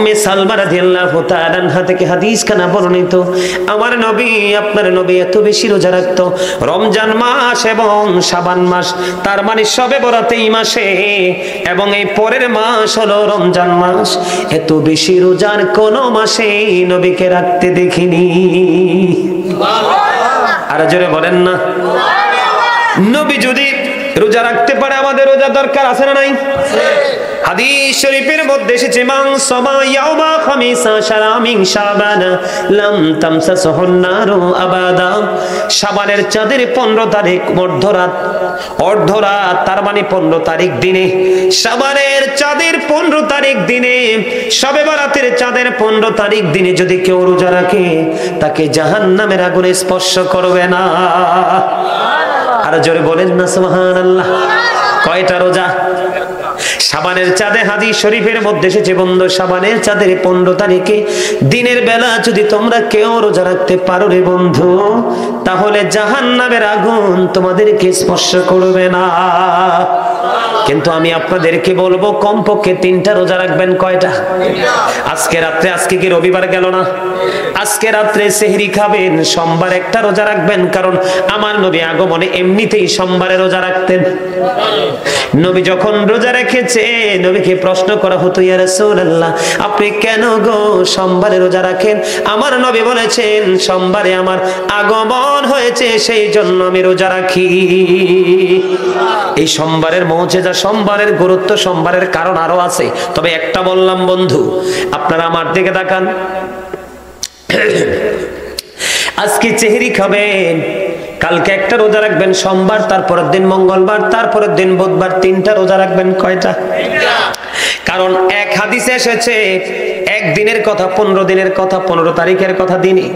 উম্মে সালমা রাদিয়াল্লাহু তাআলা আনহা থেকে হাদিস খানা বর্ণিত, আমার নবী আপনার নবী এত বেশি রোজা রাখতো রমজান মাস এবং শাবান মাস, তার মানে শবে বরাত এই মাসে এবং এই পরের মাস হলো রমজান মাস, এত বেশি রোজার কোন মাসে নবীকে রাখতে দেখিনি। আর জোরে বলেন না। নবী যদি রোজা রাখতে পারে আমাদের রোজা দরকার আছে না নাই? হাদিস শরীফের মধ্যে এসেছে মান সামা ইয়াউমা খামিসা শারা মিন শাবান লাম তামসাসহুন নারু আবাদা। শাবানের চাঁদের 15 তারিখ অর্ধরাত তার মানে 15 তারিখ দিনে, শাবানের চাঁদের 15 তারিখ দিনে, শবে বরাতের চাঁদের 15 তারিখ দিনে যদি কেউ রোজা রাখে তাকে জাহান্নামের আগুনে স্পর্শ করবে না। আর জোরে বলেন না সুবহানাল্লাহ। কয়টা রোজা? শাবানের চাঁদে হাদিস শরীফের মধ্যে এসেছে বন্ধু, শাবানের চাঁদের 15 তারিখে দিনের বেলা যদি তোমরা কেউ রোজা রাখতে পারো রে বন্ধু, তাহলে জাহান্নামের আগুন তোমাদেরকে স্পর্শ করবে না। কিন্তু আমি আপনাদেরকে বলবো কমপক্ষে 3টা রোজা রাখবেন। কয়টা? আজকে রাত্রে, আজকে কি রবিবার গেল না? আজকে রাত্রে সেহরি খাবেন, সোমবার একটা রোজা রাখবেন, কারণ আমার নবী আগমনে এমনিতেই সোমবারে রোজা রাখতেন। নবী যখন রোজা রেখেছে নবীকে প্রশ্ন করা হতো, ইয়া রাসূলুল্লাহ আপনি কেন গো সোমবারে রোজা রাখেন? আমার নবী বলেছেন সোমবারে আমার আগমন হয়েছে সেই জন্য আমি রোজা রাখি। এই সোমবারের মুজিজা, সোমবারের গুরুত্ব, সোমবারের কারণ আরো আছে, তবে একটা বললাম বন্ধু, আপনারা আমার দিকে তাকান। আজকে সেহরি খাবেন, কালকে একটা রোজা রাখবেন সোমবার, তারপরের দিন মঙ্গলবার, তারপরের দিন বুধবার, 3টা রোজা রাখবেন। কয়টা? কারণ এক হাদিসে এসেছে একদিনের কথা, 15 দিনের কথা, 15 তারিখের কথা দিনে,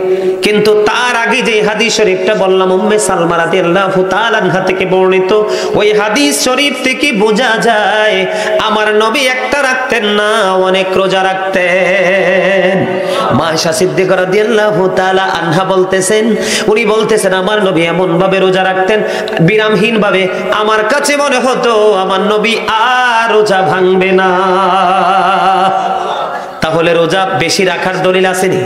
কিন্তু তার আগে যে হাদিস শরীফটা বললাম উম্মে সালমা রাদিয়াল্লাহু তাআলা আনহা থেকে বর্ণিত, ওই হাদিস শরীফ থেকে বোঝা যায় আমার নবী একটা রাখতেন না, অনেক রোজা রাখতেন। মা আয়েশা সিদ্দিকা রাদিয়াল্লাহু তাআলা আনহা বলতেছেন, উনি বলতেছেন আমার নবী এমন ভাবে রোজা রাখতেন বিরামহীন ভাবে, আমার কাছে মনে হতো আমার নবী আর রোজা ভাঙবে না। তাহলে রোজা বেশি রাখার দলিল আসেনি?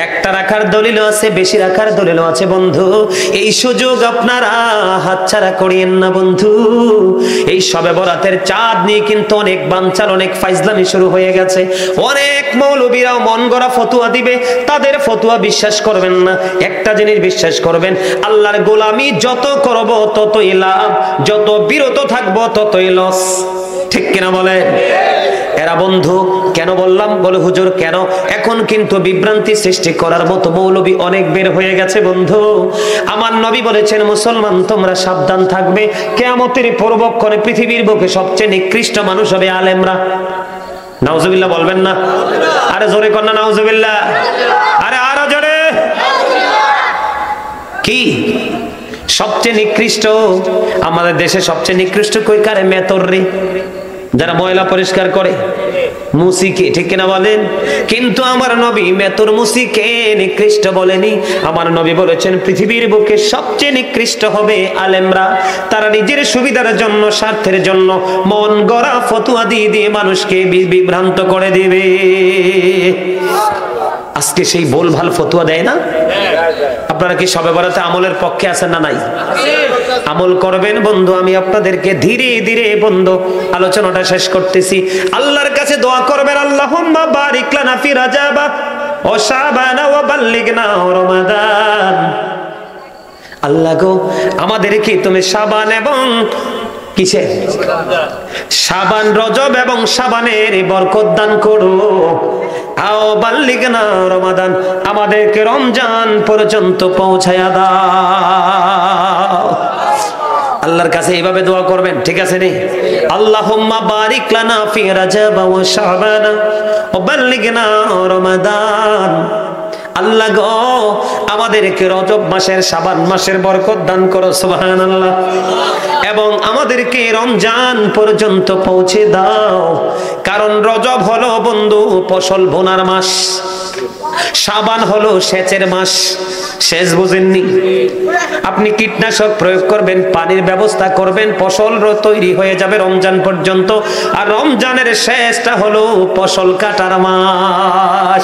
একটা রাখার দলিলও আছে, বেশি রাখার দলিলও আছে বন্ধু। এই সুযোগ আপনারা হাতছাড়া করিয়েন না বন্ধু। এই শবে বরাতের চাঁদ নিয়ে কিন্তু অনেক বানচাল, অনেক ফাইজলামি শুরু হয়ে গেছে। অনেক মৌলবীরাও মন গড়া ফতুয়া দিবে, তাদের ফতুয়া বিশ্বাস করবেন না। একটা জিনিস বিশ্বাস করবেন, আল্লাহর গোলামি যত করব ততই লাভ, যত বিরত থাকবো ততই লস। ঠিক কিনা বলেন? এরা বন্ধু কেন বললাম, বলে হুজুর কেন? এখন কিন্তু বিভ্রান্তি সৃষ্টি করার মতো মৌলবী অনেক বের হয়ে গেছে বন্ধু। আমার নবী বলেছেন মুসলমান তোমরা সাবধান থাকবে, কিয়ামতের পূর্বক্ষণে পৃথিবীর বুকে সবচেয়ে নিকৃষ্ট মানুষ হবে আলেমরা। নাউজুবিল্লাহ বলবেন না? আরে জোরে কর না নাউজুবিল্লাহ। আরে আরো জোরে। কি সবচেয়ে নিকৃষ্ট? আমাদের দেশে সবচেয়ে নিকৃষ্ট কই কারে? মেতর রে, যারা ময়লা পরিষ্কার করে, মুসিকে। ঠিক কিনা বলেন? কিন্তু আমার নবী মেতর মুসিকে নিকৃষ্ট বলেনি। আমার নবী বলেছেন পৃথিবীর বুকে সবচেয়ে নিকৃষ্ট হবে আলেমরা। তারা নিজের সুবিধার জন্য, স্বার্থের জন্য মন গড়া ফতুয়া দিয়ে দিয়ে মানুষকে বিভ্রান্ত করে দিবে। আজকে সেই ভুলভাল ফতুয়া দেয় না? আপনারা কি শবে বরাতে আমলের পক্ষে আছেন না নাই? আমল করবেন বন্ধু। আমি আপনাদেরকে ধীরে ধীরে বন্ধু আলোচনাটা শেষ করতেছি। আল্লাহর কাছে দোয়া করবেন, আল্লাহুম্মা বারিক লানা ফি রাজাবা ওয়া শাবানা ওয়া বাল্লিগনা রমাদান। আল্লাহ গো আমাদেরকে তুমি শাবান এবং কিসে? শাবান, রজব এবং শাবানের বরকত দান করো। আও বাল্লিগনা রমাদান, আমাদেরকে রমজান পর্যন্ত পৌঁছায়া দাও। আল্লাহর কাছে এইভাবে দোয়া করবেন, ঠিক আছে রে? আল্লাহুম্মা বারিক লানা ফি রাজাব ওয়া শাবান ওয়া বাল্লিগনা রমাদান। আল্লাহ গো আমাদেরকে রজব মাসের, শাবান মাসের বরকত দান করো, সুবহানাল্লাহ। এবং আমাদেরকে রমজান পর্যন্ত পৌঁছে দাও, কারণ রজব হলো বন্ধু ফসল বোনার মাস। শাবান হলো সেচের মাস। সেচ বুঝেননি? আপনি কীটনাশক প্রয়োগ করবেন, পানির ব্যবস্থা করবেন, ফসল তৈরি হয়ে যাবে রমজান পর্যন্ত। আর রমজানের শেষটা হলো ফসল কাটার মাস।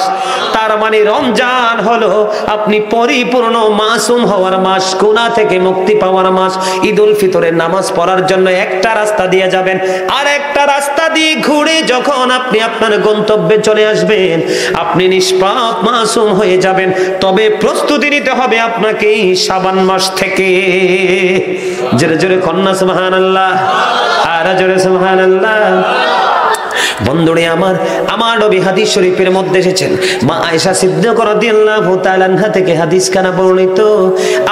তার মানে রমজান হলো আপনি পরিপূর্ণ মাসুম হওয়ার মাস, গুনাহ থেকে মুক্তি পাওয়ার মাস। ঈদুল ফিতরের নামাজ পড়ার জন্য একটা রাস্তা দিয়ে যাবেন, আর একটা রাস্তা দিয়ে ঘুরে যখন আপনি আপনার গন্তব্যে চলে আসবেন, আপনি নিষ্পাপ মাসুম হয়ে যাবেন। তবে প্রস্তুতি নিতে হবে আপনাকে শাবান মাস থেকে। জোরে জোরে কন্যা সুবহানাল্লাহ, আর জোরে সুবহানাল্লাহ। বন্ধুরে আমার, আমার নবী হাদিস শরীফের মধ্যে এসেছেন, মা আয়েশা সিদ্দিকা রাদিয়াল্লাহু তাআলা আনহা থেকে হাদিস কানা বর্ণিত।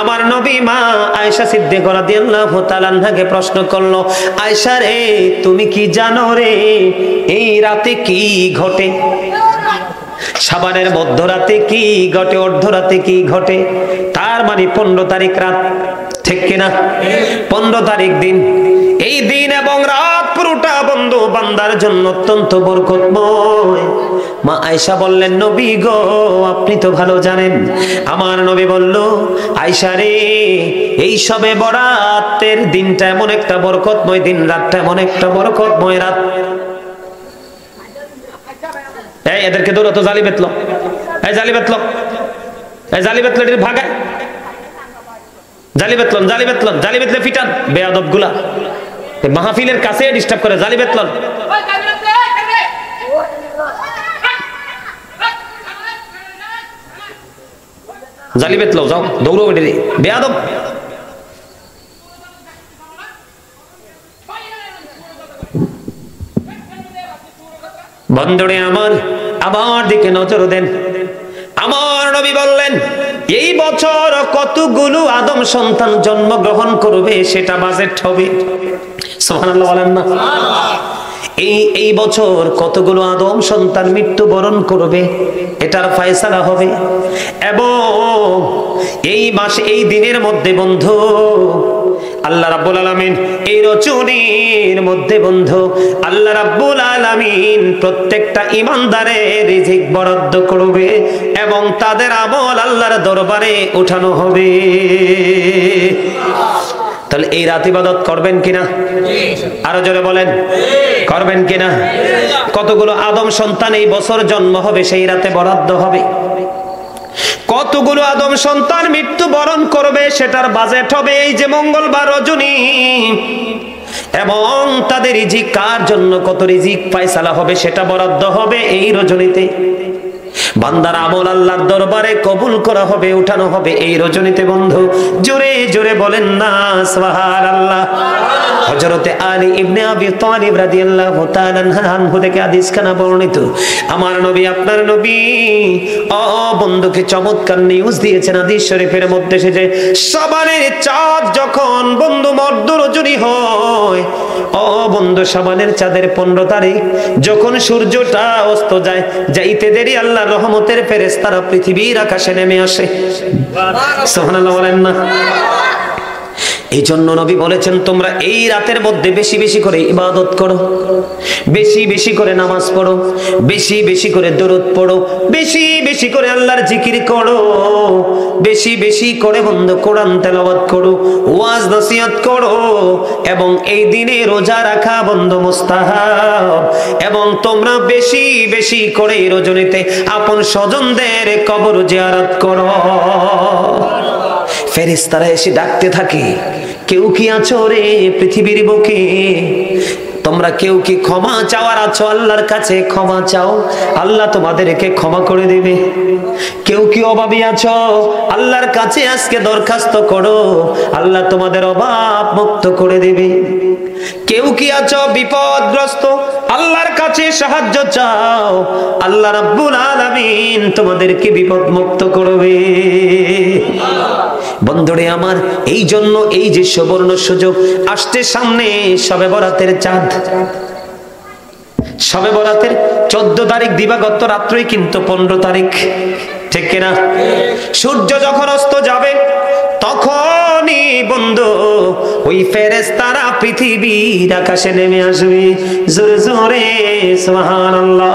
আমার নবী মা আয়েশা সিদ্দিকা রাদিয়াল্লাহু তাআলা আনহাকে প্রশ্ন করলো, আয়েশা রে তুমি কি জানো রে এই রাতে কি ঘটে? শাবানের মধ্যরাতে কি ঘটে, অর্ধরাতে কি ঘটে? তার মানে 15 তারিখ রাত, ঠিক কিনা? 15 তারিখ দিন। এই দিন এবং রাত পুরোটা বন্ধু বান্দার জন্য অত্যন্ত বরকতময়। মা আয়েশা বললেন, নবী গো আপনি তো ভালো জানেন। আমার নবী বলল, আয়েশা রে এই সবে বরাতের দিনটা এমন একটা বরকতময় দিন, রাতটা এমন একটা বরকতময় রাত। এই এদেরকে দৌড়ো তো, জালি বেতলো, এই জালি বেতলো, এই জালি বেতলো, এটির ভাগায় জালি বেতলন, জালি বেতলন, জালি বেতলে ফিটান। বেয়াদব গুলা মাহফিলের কাছে ডিস্টার্ব করে, জালি বেতলন। জালি বেতলো, যাও দৌড়ো বেটে বেয়াদব। বন্ধুরে আমার, আমার দিকে নজর দেন। আমার নবী বললেন, এই বছর কতগুলো আদম সন্তান জন্মগ্রহণ করবে সেটা বাজেট হবে। সুবহানাল্লাহ বলেন না? এই বছর কতগুলো আদম সন্তান মৃত্যুবরণ করবে এটার ফয়সালা হবে। এবং এই মাসে এই দিনের মধ্যে বন্ধু আল্লাহ রাব্বুল আলামিন, এই রজনীর মধ্যে বন্ধু আল্লাহ রাব্বুল আলামিন প্রত্যেকটা ঈমানদারের রিজিক বরাদ্দ করবে এবং তাদের আমল আল্লাহর দরবারে উঠানো হবে। তাহলে এই রাত ইবাদত করবেন কিনা? আরো জোরে বলেন, করবেন কিনা? কতগুলো আদম সন্তান এই বছর জন্ম হবে সেই রাতে বরাদ্দ হবে। কতগুলো আদম সন্তান মৃত্যুবরণ করবে সেটার বাজেট হবে। এই যে মঙ্গলবার রজনী, এবং তাদের রিজিক কার জন্য কত রিজিক ফয়সালা হবে সেটা বরাদ্দ হবে এই রজনীতে। বান্দার আমল আল্লাহর দরবারে কবুল করা হবে, উঠানো হবে এই রজনীতে বন্ধু। জোরে জোরে বলেন না সুবহানাল্লাহ। হযরতে আলী ইবনে আবি তালিব রাদিয়াল্লাহু তাআলা আনহু থেকে হাদিস খানা বর্ণিত। আমার নবী, আপনার নবী ও বন্ধুকে চমৎকার নিউজ দিয়েছেন হাদিস শরীফের মধ্যে এসেছে, শাবানের চাঁদ যখন বন্ধু মধ্য রজনী হয়, ও বন্ধু শাবানের চাঁদের 15 তারিখ যখন সূর্যটা অস্ত যায়, যাইতে দেরি আল্লাহর রহমতের ফেরেশতারা পৃথিবীর আকাশে নেমে আসে। সুবহানাল্লাহ বলেন না? এই জন্য নবী বলেছেন, তোমরা এই রাতের মধ্যে বেশি বেশি করে ইবাদত করো, বেশি বেশি করে নামাজ পড়ো, বেশি বেশি করে দরুদ পড়ো, বেশি বেশি করে আল্লাহর জিকির করো, বেশি বেশি করে বন্ধু কোরআন তেলাওয়াত করো, ওয়াজ নসিহত করো। এবং এই দিনে রোজা রাখা বন্ধু মুস্তাহাব। এবং তোমরা বেশি বেশি করে এই রজনীতে আপন স্বজনদের কবর জিয়ারত করো। ফেরেশতারা এসে ডাকতে থাকে, কেউ কি আছো রে পৃথিবীর বুকে? তোমরা কেউ কি ক্ষমা চাওয়ার আছো আল্লাহর কাছে? ক্ষমা চাও, আল্লাহ তোমাদেরকে ক্ষমা করে দিবে। কেউ কি অভাবী আছো? আল্লাহর কাছে আজকে দরখাস্ত করো, আল্লাহ তোমাদের অভাব মুক্ত করে দিবে। কেউ কি আছো বিপদগ্রস্ত? আল্লাহর কাছে সাহায্য চাও, আল্লাহ রাব্বুল আলামিন তোমাদেরকে বিপদ মুক্ত করবে। বন্ধুরে আমার, এই জন্য এই যে সুবর্ণ সুযোগ আসছে সামনে, শবে বরাতের চাঁদ, শবে বরাতের 14 তারিখ দিবাগত রাত্রই কিন্তু 15 তারিখ, ঠিক কিনা? সূর্য যখন অস্ত যাবে তখনই বন্ধু ওই ফেরেশতারা পৃথিবীর আকাশে নেমে আসবে জোরে জোরে সুবহানাল্লাহ।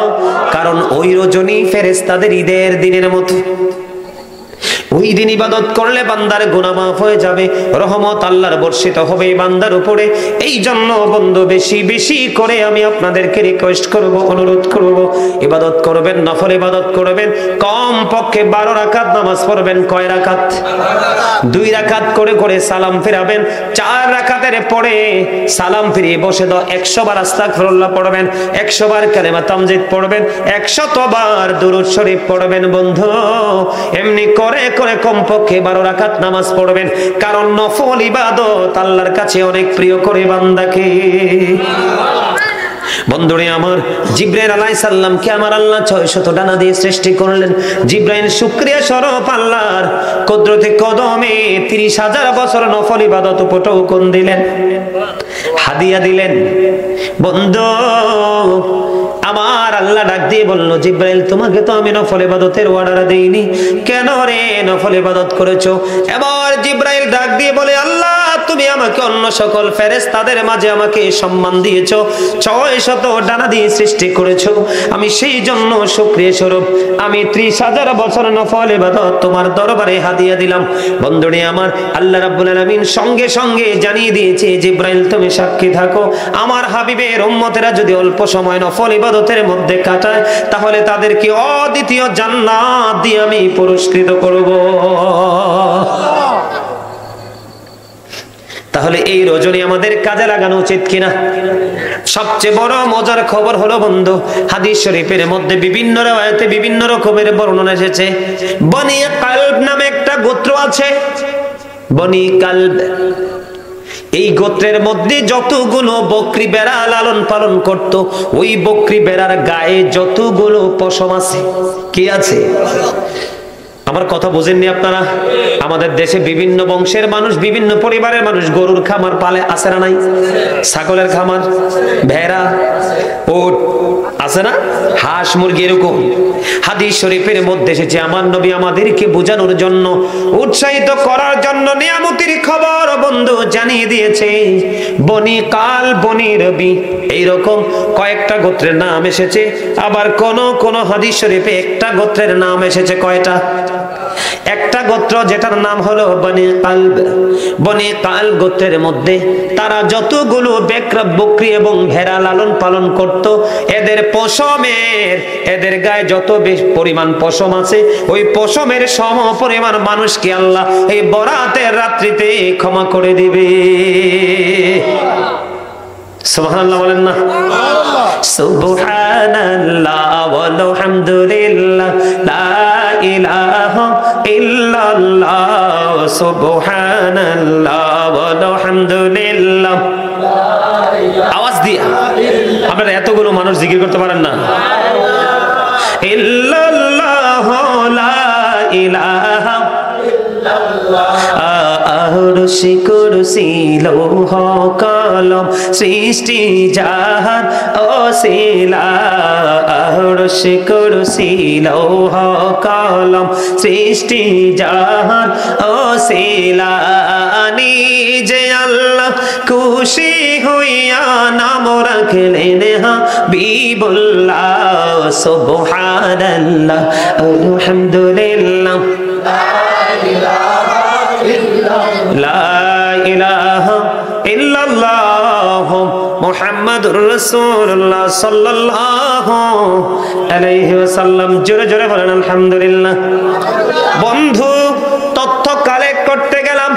কারণ ওই রজনী ফেরেশতাদের ঈদের দিনের মতো। ওই দিন ইবাদত করলে বান্দার গুনাহ মাফ হয়ে যাবে, রহমত আল্লাহর বর্ষিত হবে বান্দার উপরে। এই জন্য বন্ধু বেশি বেশি করে আমি আপনাদেরকে রিকোয়েস্ট করব, অনুরোধ করব, ইবাদত করবেন, নফল ইবাদত করবেন, কম পক্ষে 12 রাকাত নামাজ পড়বেন। কয় রাকাত? 2 রাকাত করে করে সালাম ফেরাবেন। 4 রাকাতের পরে সালাম ফিরিয়ে বসে 100 বার আস্তাগফিরুল্লাহ পড়বেন, 100 বার কালেমা তামজিদ পড়বেন, 100 বার দুরূদ শরীফ পড়বেন। বন্ধু এমনি করে করে কমপক্ষে 12 রাকাত নামাজ পড়বেন। কারণ নফল ইবাদত আল্লাহর কাছে অনেক প্রিয় করে বান্দাকে। বন্ধুরে আমার, জিবরাইল আলাইহিস সালামকে আমার আল্লাহ 600 ডানা দিয়ে সৃষ্টি করলেন। জিবরাইল শুকরিয়া স্বরূপ আল্লাহর কুদরতে কদমে 30,000 বছর নফল ইবাদত উপটৌকন দিলেন, হাদিয়া দিলেন। বন্ধু আমার আল্লাহ ডাক দিয়ে বলল, জিবরাইল তোমাকে তো আমি নফল ইবাদতের অর্ডার দেইনি, কেন রে নফল ইবাদত করেছো? এবার জিবরাইল ডাক দিয়ে বলে, আল্লাহ তুমি আমাকে অন্য সকল ফেরেশতাদের মাঝে আমাকে সম্মান দিয়েছো, 600 ডানা দিয়ে সৃষ্টি করেছো, আমি সেই জন্য শুকরিয়া স্বরূপ আমি 30,000 বছর নফল ইবাদত তোমার দরবারে হাদিয়া দিলাম। বন্ধুরে আমার, আল্লাহ রাব্বুল আলামিন সঙ্গে সঙ্গে জানিয়ে দিয়েছে, জিবরাইল তুমি সাক্ষী থাকো, আমার হাবিবের উম্মতেরা যদি অল্প সময় নফল ইবাদতের মধ্যে কাটায় তাহলে তাদেরকে অদ্বিতীয় জান্নাত দিয়ে আমি পুরস্কৃত করব। তাহলে এই রজনী আমাদের কাজে লাগানো উচিত কিনা? সবচেয়ে বড় মজার খবর হলো বন্ধু, হাদিস শরীফের মধ্যে বিভিন্ন riwayate বিভিন্ন রকমের বর্ণনা এসেছে। বনি কালব নামে একটা গোত্র আছে, বনি কালব। এই গোত্রের মধ্যে যতগুলো বকরি বেড়া লালন পালন করত, ওই বকরি বেড়ার গায়ে যতগুলো পশম আছে, কি আছে? আমার কথা বুঝেননি আপনারা? আমাদের দেশে বিভিন্ন বংশের মানুষ, বিভিন্ন পরিবারের মানুষ গরুর খামার পালে, আছে না নাই? ছাগলের খামার, ভেড়া, উট আছে না? হাঁস মুরগি এরকম। হাদিস শরীফের মধ্যে এসেছে, আমার নবী আমাদেরকে বোঝানোর জন্য, উৎসাহিত করার জন্য নিয়ামতের খবর বন্ধু জানিয়ে দিয়েছে। বনি কাল, বনি রবি, এইরকম কয়েকটা গোত্রের নাম এসেছে। আবার কোন কোন হাদিস শরীফে একটা গোত্রের নাম এসেছে। কয়টা? একটা গোত্র যেটার নাম হলো বনি কালব। বনি কাল গোত্রের মধ্যে তারা যতগুলো বকরি এবং ভেড়া লালন পালন করত, এদের পশমের, এদের গায়ে যত বেশি পরিমাণ পশম আছে, ওই পশমের সম পরিমাণ মানুষকে আল্লাহ এই বরাতের রাত্রিতে ক্ষমা করে দিবে। সুবহানাল্লাহ বলেন না? সুবহানাল্লাহ ওয়ালহামদুলিল্লাহ লা ইলাহা ইল্লাল্লাহ সুবহানাল্লাহ ওয়ালহামদুলিল্লাহ। আওয়াজ দিয়া আপনারা এতগুলো মানুষ জিকির করতে পারেন না? ইল্লাল্লাহ লা ইলাহা আরশি কুরসি লৌহ কলম সৃষ্টি জাহান ওসিলা। আরশি কুরসি লৌহ কলম সৃষ্টি জাহান ওসিলা। নিজে আল্লাহ খুশি হইয়া নাম রাখলেন হাবিবুল্লাহ। সুবহানাল্লাহ আলহামদুলিল্লাহ লা ইলাহা ইল্লাল্লাহ মুহাম্মাদুর রাসূলুল্লাহ সাল্লাল্লাহু আলাইহি ওয়াসাল্লাম। জোরে জোরে বলেন আলহামদুলিল্লাহ। বন্ধু তথ্য কালেক্ট করতে গেলাম,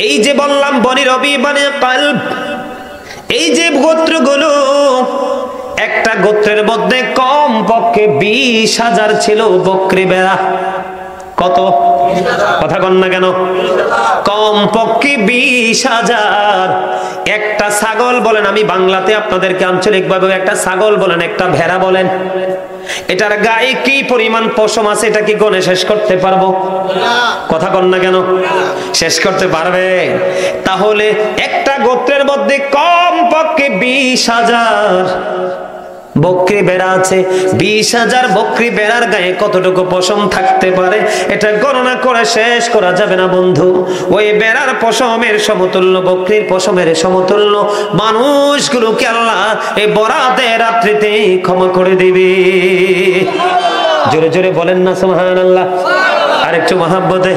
এই যে বললাম বনি রবি, বনি কালব, এই যে গোত্রগুলো, একটা গোত্রের মধ্যে কম পক্ষে 20,000 ছিল বকরি বেড়া। কত? কথা কন না কেন? কম পক্ষে 20,000। একটা ছাগল বলেন, আমি বাংলাতে আপনাদেরকে আঞ্চলিক ভাবে একটা ছাগল বলেন, একটা ভেড়া বলেন, এটার গায়ে কি পরিমাণ পশম আছে এটা কি গণে শেষ করতে পারবো? কথা কন না কেন? শেষ করতে পারবে? তাহলে একটা গোত্রের মধ্যে কম পক্ষে 20,000 বকরি বেড়া আছে, 20,000 বকরি বেড়ার গায়ে কতটুকু পশম থাকতে পারে এটা গণনা করে শেষ করা যাবে না বন্ধু। ওই বেড়ার পশমের সমতুল্য, বকরির পশমের সমতুল্য মানুষগুলোকে আল্লাহ এই বরাতের রাত্রিতে ক্ষমা করে দিবে। জোরে জোরে বলেন না সুবহানাল্লাহ। আর একটু মহাব্বতে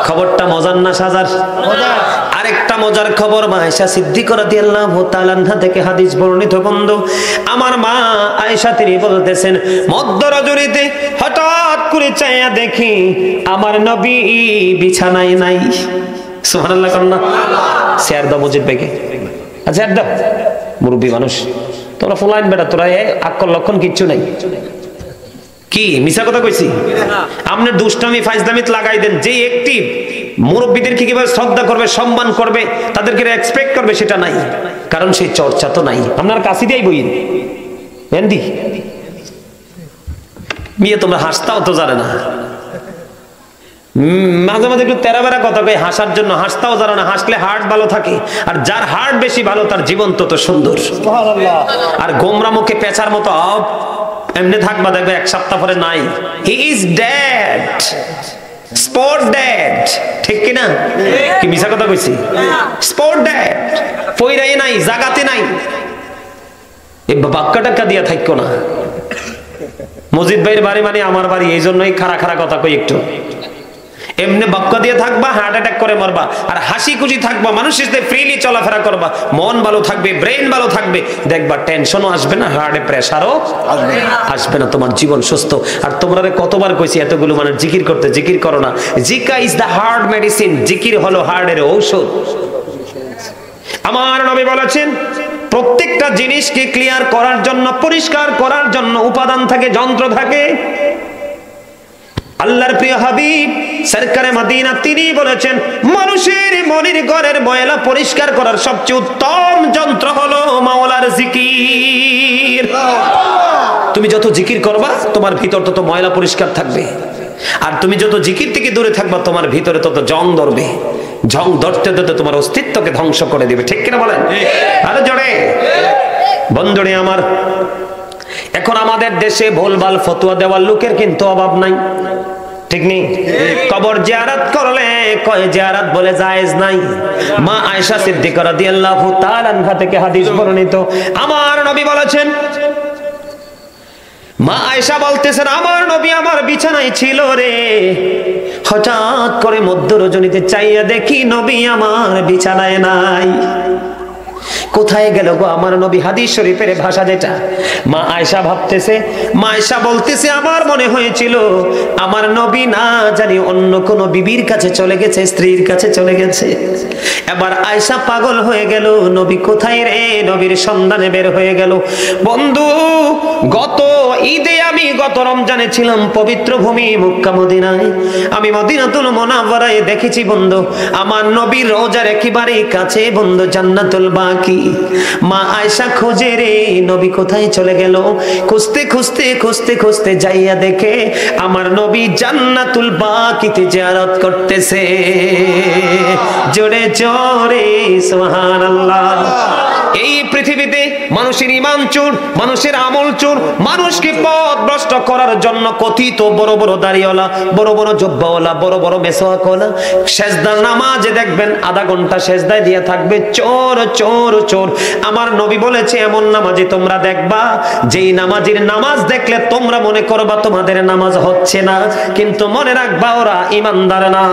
খবরটা মজার না সাজার? আরেকটা মজার খবর, মা আয়েশা সিদ্দিকা রাদিয়াল্লাহু তাআলা আনহা থেকে হাদিস বর্ণিত বন্ধু। আমার মা আয়েশা তিনি বলতেছেন, মধ্যরজনীতে হঠাৎ করে চাইয়া দেখি আমার নবী বিছানায় নাই। সুবহানাল্লাহ কন্না শেয়ার দাও মসজিদ থেকে। আচ্ছা একদম মুরব্বী মানুষ তোমরা ফুলাইন বেটা, তোরা আকল লক্ষণ কিচ্ছু নাই। কি মিছা কথা কইছি? আপনার দুষ্টামি ফাইজলামিত লাগাই দেন। যে একটি মুরব্বীদের কি কিভাবে শ্রদ্ধা করবে, সম্মান করবে, তাদেরকে এক্সপেক্ট করবে সেটা নাই, কারণ সেই চর্চা তো নাই। আপনার কাছে দিয়েই বই এন্দি মিয়া তোমরা হাসতাও তো জানে না, মাঝে মাঝে একটু তেরা বেড়া কথা কই হাসার জন্য, হাসতাও জানো না। হাসলে হার্ট ভালো থাকে, আর যার হার্ট বেশি ভালো তার জীবন তত সুন্দর। আর গোমরা মুখে পেঁচার মতো এমনি থাকবা, দেখবে এক সপ্তাহ পরে নাই, he is dead, spot dead. ঠিক কি না? কি মিছা কথা কইছি? স্পট ডেড, পইরাই নাই, জাগাতে নাই। এই বাক্কা টাক্কা দিয়া থাকো না। মসজিদ ভাইয়ের বাড়ি মানে আমার বাড়ি, এই জন্যই খাড়া খাড়া কথা কই একটু। এমনি বাক্য দিয়ে থাকবা, হার্ট অ্যাটাক করে মরবা। আর হাসি খুশি থাকবা, মানুষের সাথে ফ্রিলি চলাফেরা করবা, মন ভালো থাকবে, ব্রেন ভালো থাকবে, দেখবা টেনশনও আসবে না, হার্টে প্রেসারও আসবে না, তোমার জীবন সুস্থ। আর তোমরা কতবার কইছি এতগুলো মানুষ জিকির করতে, জিকির করো না। Zika is the heart medicine, জিকির হলো হার্টের ঔষধ। আমার নবী বলেছেন প্রত্যেকটা জিনিসকে ক্লিয়ার করার জন্য, পরিষ্কার করার জন্য উপাদান থাকে, যন্ত্র থাকে। আল্লাহর প্রিয় হাবিব সরকারে মদিনা তিনি বলেছেন মানুষের মনের ঘরের ময়লা পরিষ্কার করার সবচেয়ে উত্তম যন্ত্র হলো মাওলার জিকির। তুমি যত জিকির করবা তোমার ভিতর তত ময়লা পরিষ্কার থাকবে, আর তুমি যত জিকির থেকে দূরে থাকবা তোমার ভিতরে তত জং ধরবে। জং ধরতে ধরতে তোমার অস্তিত্বকে ধ্বংস করে দিবে। ঠিক কিনা বলেন? আরে জোরে বন্ধুরে আমার, এখন আমাদের দেশে ভুলভাল ফতোয়া দেওয়ার লোকের কিন্তু অভাব নাই। ঠিক নেই? কবর জিয়ারত করলে কয় জিয়ারত বলে জায়েজ নাই। মা আয়েশা সিদ্দিকা রাদিয়াল্লাহু তাআলা আনহা থেকে হাদিস বর্ণিত, আমার নবী বলেছেন, মা আয়েশা বলতেছেন আমার নবী আমার বিছানায় ছিল রে, হঠাৎ করে মধ্য রজনীতে চাইয়া দেখি নবী আমার বিছানায় নাই। কোথায় গেল গো আমার নবী? হাদিস শরীফের ভাষা যেটা, মা আয়েশা ভাবতেছে, মা আয়েশা বলতেছে আমার মনে হয়েছিল আমার নবী না জানি অন্য কোন বিবির কাছে চলে গেছে, স্ত্রীর কাছে চলে গেছে। এবার আয়েশা পাগল হয়ে গেল, নবী কোথায় রে? নবীর সন্ধানে বের হয়ে গেল। বন্ধু গত ঈদে আমি গত রমজানে ছিলাম পবিত্র ভূমি মক্কা মদিনায়, আমি মদিনাতুল মুনাওয়ারায় দেখেছি বন্ধু আমার নবীর রওজার একেবারে কাছে বন্ধু জান্নাতুল বাকি। মা আয়েশা খোঁজে রে নবী কোথায় চলে গেল, খুঁজতে খুঁজতে খুঁজতে খুঁজতে যাইয়া দেখে আমার নবী জান্নাতুল বাকিতে জিয়ারত করতেছে। জোরে জোরে সুবহানাল্লাহ। এই পৃথিবীতে মানুষের ঈমান চোর, মানুষের আমল চোর, মানুষকে পথ ভ্রষ্ট করার জন্য কথিত বড় বড় দাড়িওয়ালা, বড় বড় জুব্বাওয়ালা, বড় বড় মেসওয়াকওয়ালা সেজদার নামাজে দেখবেন আধা ঘন্টা সেজদায় দিয়ে থাকবে চোর চোর চোর। আমার নবী বলেছে এমন নামাজি তোমরা দেখবা যেই নামাজির নামাজ দেখলে তোমরা মনে করবা তোমাদের নামাজ হচ্ছে না, কিন্তু মনে রাখবা ওরা ঈমানদার না।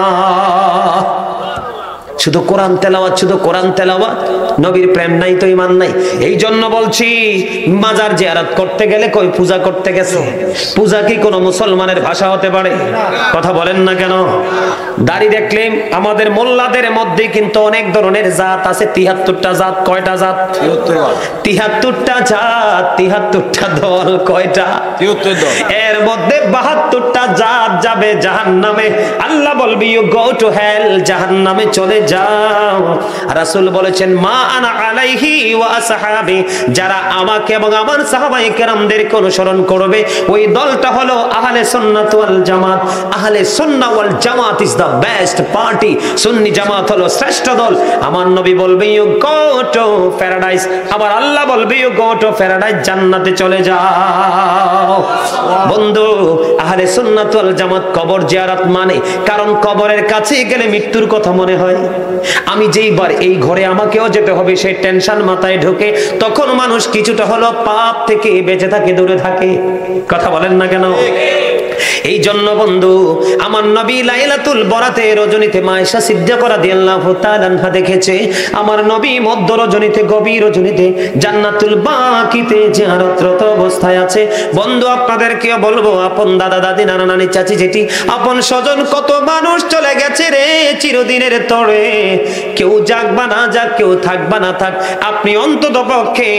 শুধু কোরআন তেলাওয়াত, শুধু কোরআন তেলাওয়াত, নবীর প্রেম নাই তো ঈমান নাই। এই জন্য বলছি মাজার জিয়ারত করতে গেলে কই পূজা করতে গেছে। পূজা কি কোনো মুসলমানের ভাষা হতে পারে? কথা বলেন না কেন? দাড়ি দেখলে আমাদের মোল্লাদের মধ্যে কিন্তু অনেক ধরনের জাত আছে। ৭৩টা জাত। কয়টা জাত? ৭৩টা জাত, ৭৩টা দল। কয়টা? ৭৩ দল। এর এর মধ্যে 72টা জাত যাবে জাহান্নামে। আল্লাহ বলবে ইউ গো টু হেল, জাহান্নামে চলে যাও। রাসূল বলেছেন মা আনা আলাইহি ওয়া আসহাবি, যারা আমাকে এবং আমার সাহাবায়ে কেরামদেরকে অনুসরণ করবে ওই দলটা হলো আহলে সুন্নাত ওয়াল জামাত। আহলে সুন্নাহ ওয়াল জামাত ইজ দা বেস্ট পার্টি। সুন্নি জামাত হলো শ্রেষ্ঠ দল। আমার নবী বলবে ইউ গো টু প্যারাডাইস, আবার আল্লাহ বলবে ইউ গো টু প্যারাডাইস, জান্নাতে চলে যাও। বন্ধু, আহলে সুন্নাত ওয়াল জামাত কবর জিয়ারত মানে, কারণ কবরের কাছে গেলে মৃত্যুর কথা মনে হয়। আমি যেইবার এই ঘরে আমাকেও যেতে হবে সেই টেনশন মাথায় ঢোকে, তখন মানুষ কিছুটা হলো পাপ থেকে বেঁচে থাকে, দূরে থাকে। কথা বলেন না কেন? এই জন্য বন্ধু, আমার নবী লাইলাতুল বরাতে রজনীতে মা আয়েশা সিদ্দিকা রাদিয়াল্লাহু তাআলা আনহা দেখেছে আমার নবী মধ্য রজনীতে, গভীর রজনীতে জান্নাতুল বাকিতে জিয়ারতরত অবস্থায় আছে। বন্ধু, আপনাদেরকে বলবো, আপন দাদা দাদি নানা নানি চাচি জেঠি আপন স্বজন কত মানুষ চলে গেছে রে চিরদিনের তরে। কেউ যাকবা না যাক, কেউ থাকবা না থাক, আপনি অন্তত পক্ষে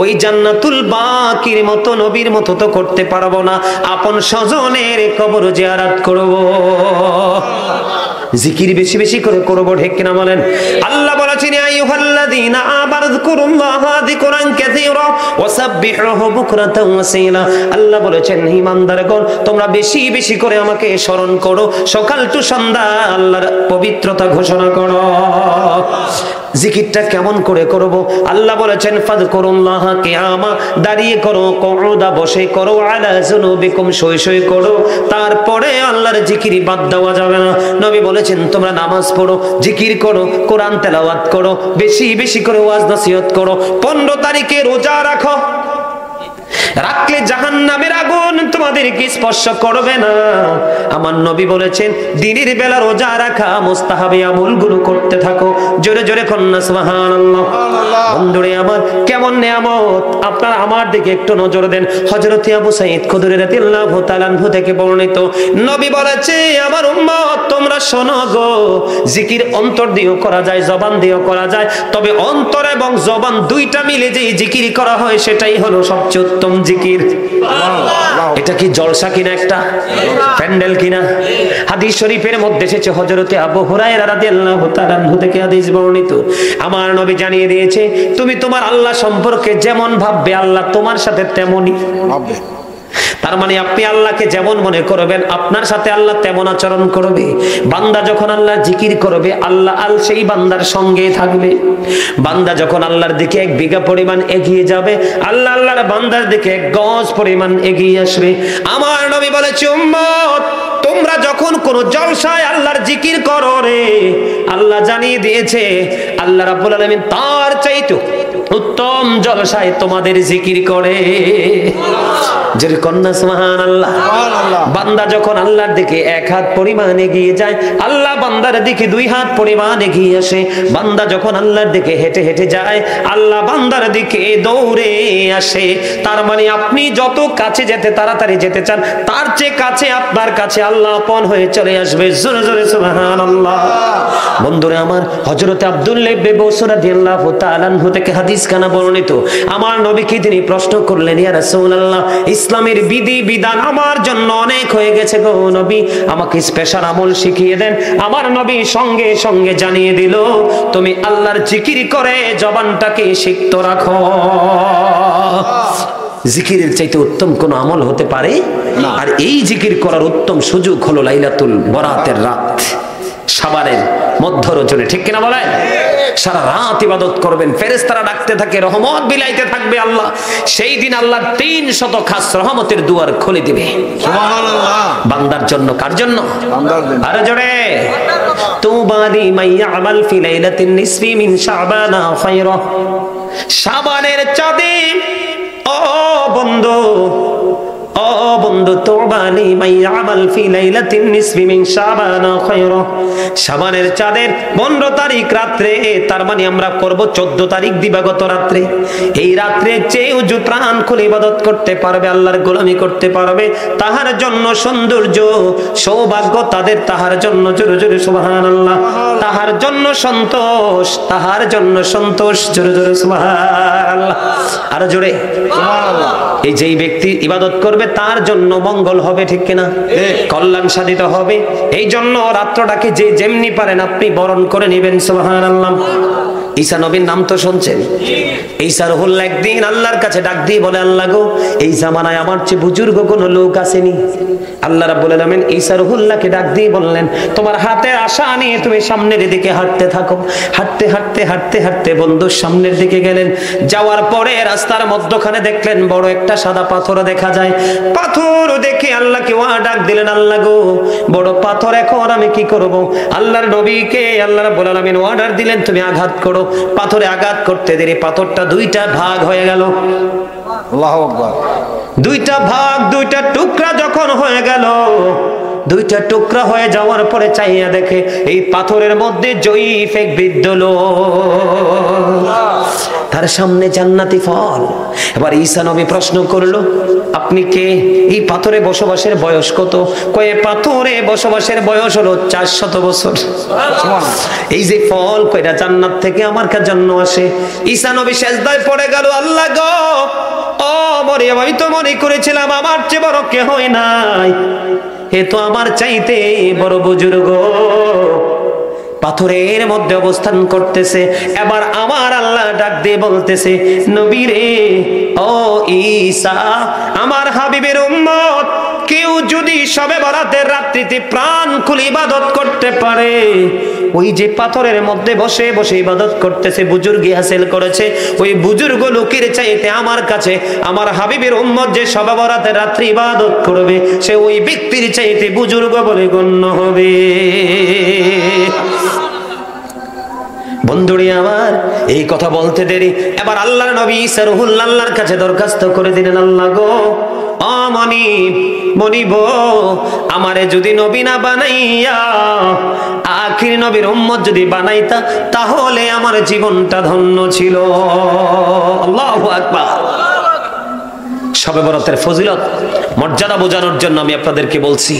ওই জান্নাতুল বাকির মতো নবীর মতো তো করতে পারবো না। আপন স্বজনের কবর জিয়ারত করব, জিকির বেশি বেশি করে করব, ঠিক কিনা বলেন? আল্লাহ বলেছেন ইয়া আইয়ুহাল্লাযীনা আমানু যিকুরুল্লাহা যিকরান কাসীরা ওয়াসাব্বিহুহু বুকরাতাও ওয়াসীলা। আল্লাহ বলেছেন ঈমানদারগণ, তোমরা বেশি বেশি করে আমাকে স্মরণ করো, সকাল টু সন্ধ্যা আল্লাহর পবিত্রতা ঘোষণা করো। জিকিরটা কেমন করে করব? আল্লাহ বলেছেন ফাযকুরুল্লাহা কিয়ামা, দাঁড়িয়ে করো, কুউদা বসে করো, আলা যুনুবিকুম শুয়ে শুয়ে করো। তারপরে আল্লাহর জিকির বাদ দেওয়া যাবে না। নবী বলেছেন তোমরা নামাজ পড়ো, জিকির করো, কোরআন তেলাওয়াত করো, বেশি বেশি করে ওয়াজ নসিহত করো। 15 তারিখে রোজা রাখো, রাখলে জাহান্নামের আগুন তোমাদেরকে স্পর্শ করবে না। আমার নবী বলেছেন দিনের বেলা রোজা রাখা মুস্তাহাবি আমলগুলো করতে থাকো। জোরে জোরে কন্যা সুবহানাল্লাহ। বন্ধুরে আমার, কেমন নিয়ামত! আপনারা আমার দিকে একটু নজর দেন। হযরত আবু সাঈদ খুদরি রাদিয়াল্লাহু তাআলা আনহু থেকে বর্ণিত, নবী বলেছে আমার উম্মত তোমরা শোনো গো, জিকির অন্তর দিয়েও করা যায়, জবান দিয়েও করা যায়, তবে অন্তর এবং জবান দুইটা মিলে যে জিকির করা হয় সেটাই হলো সবচেয়ে উত্তম জিকির। এটা কি জলসা কিনা, একটা প্যান্ডেল কিনা? হাদিস শরীফের মধ্যে এসেছে হযরতে আবু হুরায়রা রাদিয়াল্লাহু তাআলা আনহু থেকে হাদিস বর্ণিত, আমার নবী জানিয়ে দিয়েছে তুমি তোমার আল্লাহ সম্পর্কে যেমন ভাববে আল্লাহ তোমার সাথে তেমনই ভাববে। তার মানে আপনি আল্লাহকে যেমন মনে করবেন আপনার সাথে আল্লাহ তেমন আচরণ করবে। বান্দা যখন আল্লাহ জিকির করবে আল্লাহ সেই বান্দার সঙ্গে থাকবে। বান্দা যখন আল্লাহর দিকে 1 বিঘা পরিমাণ এগিয়ে যাবে আল্লাহ আল্লাহর বান্দার দিকে 1 গজ পরিমাণ এগিয়ে আসবে। আমার নবী বলেছে উম্মত তোমরা যখন কোন জলসায় আল্লাহর জিকির করো রে, আল্লাহ জানিয়ে দিয়েছে আল্লাহ রাব্বুল আলামিন তার চাইতে উত্তম জলসায় তোমাদের জিকির করে। যে কন্যা সুবহানাল্লাহ। বান্দা যখন আল্লাহর দিকে 1 হাত পরিমাণ এগিয়ে যায় আল্লাহ বান্দার দিকে 2 হাত পরিমাণ এগিয়ে আসে। বান্দা যখন আল্লাহর দিকে হেঁটে হেঁটে যায় আল্লাহ বান্দার দিকে দৌড়ে আসে। তার মানে আপনি যত কাছে যেতে তাড়াতাড়ি যেতে চান তার চেয়ে কাছে আপনার কাছে আল্লাহ আপন হয়ে চলে আসবে। জোরে জোরে সুবহানাল্লাহ। বন্ধুরা আমার, হযরত আব্দুল্লাহ ইবনে বুসর রাদিয়াল্লাহু তাআলা আনহু থেকে হাদিস কানা বর্ণিত, আমার নবীকে তিনি প্রশ্ন করলেন ইয়া রাসূলুল্লাহ ইসলামের বিধি বিধান আমার জন্য অনেক হয়ে গেছে গো নবী, আমাকে স্পেশাল আমল শিখিয়ে দেন। আমার নবী সঙ্গে সঙ্গে জানিয়ে দিল তুমি আল্লাহর জিকির করে জবানটাকে সিক্ত রাখো। জিকিরের চাইতে উত্তম কোন আমল হতে পারে না। আর এই জিকির করার উত্তম সুযোগ হলো লাইলাতুল বরাতের রাত, শাবানের মধ্য রজনী, ঠিক কিনা বলেন? সারা রাত ইবাদত করবেন, ফেরেশতারা ডাকতে থাকে, রহমত বিলাইতে থাকবে আল্লাহ। সেই দিন আল্লাহ 300 খাস রহমতের দুয়ার খুলে দিবে সুবহানাল্লাহ বান্দার জন্য। কার জন্য? বান্দার জন্য। আরে জোরে তুবালি মাইয়ামাল ফি লাইলাতিন নিসফি মিন শাবানা খায়রা। শাবানের চাঁদে ও বন্ধু, ও বন্ধু তুবালি মাইয়ামাল ফি লাইলাতিন নিসফি মিন শাবানা খায়রা। শাবানের চাঁদের 15 তারিখ রাত্রে, তার মানে আমরা করব 14 তারিখ দিবাগত রাত্রে। এই রাত্রে যে উজু প্রাণ খুলে ইবাদত করতে পারবে, আল্লাহর গোলামি করতে পারবে, তাহার জন্য সৌন্দর্য সৌভাগ্য তাদের, তাহার জন্য জোরে জোরে সুবহানাল্লাহ, তাহার জন্য সন্তোষ, তাহার জন্য সন্তোষ, জোরে জোরে সুবহানাল্লাহ, আর জোরে সুবহানাল্লাহ। এই যেই ব্যক্তি ইবাদত করবে তার জন্য মঙ্গল হবে, ঠিক কিনা? কল্যাণ সাধিত হবে। এই জন্য রাত্রটাকে যে যেমনি পারেন আপনি বরণ করে নেবেন। সুবহানাল্লাহ। ঈসা নবীর নাম তো শুনছেন। ঈসা রুহুল্লাহ একদিন আল্লাহর কাছে ডাক দিয়ে বলে, আল্লাহ গো, এই জামানায় আমার চেয়ে বুজুর্গ কোনো লোক আসেনি। আল্লাহ রাব্বুল আলামিন ঈসা রুহুল্লাহকে ডাক দিয়ে বললেন, তোমার হাতে আশা নিয়ে তুমি সামনের দিকে হাঁটতে থাকো। হাঁটতে হাঁটতে হাঁটতে হাঁটতে বন্ধু সামনের দিকে গেলেন। যাওয়ার পরে রাস্তার মধ্যখানে দেখলেন বড় একটা সাদা পাথর দেখা যায়। পাথর দেখে আল্লাহকে ডাক দিলেন, আল্লাহ গো, বড় পাথর, এখন আমি কি করব? আল্লাহর নবীকে আল্লাহ রাব্বুল আলামিন অর্ডার দিলেন, তুমি আঘাত করো। পাথরে আঘাত করতে দেরি পাথরটা দুইটা ভাগ হয়ে গেল। আল্লাহু আকবার। দুইটা ভাগ, দুইটা টুকরা যখন হয়ে গেল, দুইটা টুকরা হয়ে যাওয়ার পরে চাইয়া দেখে এই পাথরের মধ্যে জয়ীফ এক বৃদ্ধ লোক, তার সামনে জান্নাতি ফল। এবার ঈসা নবী প্রশ্ন করলো, আপনি কে? এই পাথরে বসবাসের বয়স কত? কয়ে পাথরে বসবাসের বয়স হলো 400 বছর। এই যে ফল কয়টা জান্নাত থেকে আমার কাছে জন্ম আসে। ঈসা নবী সেজদায় পড়ে গেল, আল্লাহ গো, ও মরিয়ম, আমি তো মনে করেছিলাম আমার চেয়ে বড় কেউ নাই, এ তো আমার চাইতে বড় বুজুর্গ পাথরের মধ্যে অবস্থান করতেছে। এবার আমার আল্লাহ ডাক দিয়ে বলতেছে, নবী রে, ও ঈসা, আমার হাবিবের উম্মত, কেউ যদি শবে বরাতের রাত্রিতে প্রাণ খুলে ইবাদত করতে পারে, ওই যে পাথরের মধ্যে বসে বসে ইবাদত করতেছে, বুজুর্গি হাসিল করেছে, ওই বুজুর্গ লোকের চাইতে আমার কাছে আমার হাবিবের উম্মত যে শবে বরাতের রাত্রি ইবাদত করবে, সে ওই ব্যক্তির চাইতে বুজুর্গ বলে গণ্য হবে। বন্ধুরি আমার, এই কথা বলতে দেরি এবার আল্লাহর নবী ঈসা রুহুল্লাহ আল্লাহর কাছে দরখাস্ত করে দিলেন, আল্লাহ গো, মনিব, আমারে যদি নবী না বানাইয়া আখির নবীর উম্মত যদি বানাইতা, তাহলে আমার জীবনটা ধন্য ছিল। আল্লাহু আকবার। শবে বরাতের ফজিলত মর্যাদা বোঝানোর জন্য আমি আপনাদেরকে বলছি,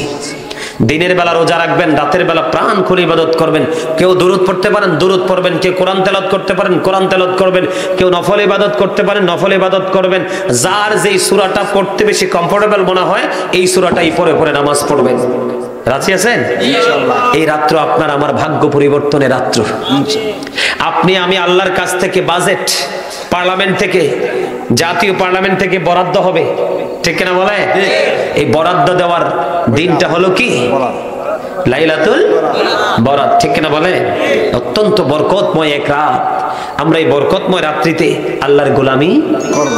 দিনের বেলা রোজা রাখবেন, রাতের বেলা প্রাণ খুলে ইবাদত করবেন। কেউ দুরূদ পড়তে পারেন, দুরূদ পড়বেন। কেউ কোরআন তেলাওয়াত করতে পারেন, কোরআন তেলাওয়াত করবেন। কেউ নফল ইবাদত করতে পারেন, নফল ইবাদত করবেন। যার যেই সূরাটা পড়তে বেশি কমফোর্টেবল মনে হয়, এই সূরাটাই পড়ে পড়ে নামাজ পড়বেন। রাজি আছেন? ইনশাআল্লাহ। এই রাত্র আপনার আমার ভাগ্য পরিবর্তনের রাত্র। আপনি আমি আল্লাহর কাছ থেকে বাজেট, পার্লামেন্ট থেকে, জাতীয় পার্লামেন্ট থেকে বরাদ্দ হবে, ঠিক কিনা বলে? এই বরাদ্দ দেওয়ার দিনটা হলো কি? লাইলাতুল বরাত, ঠিক কিনা বলে? অত্যন্ত বরকতময় এক রাত। আমরা এই বরকতময় রাত্রিতে আল্লাহর গোলামি করব,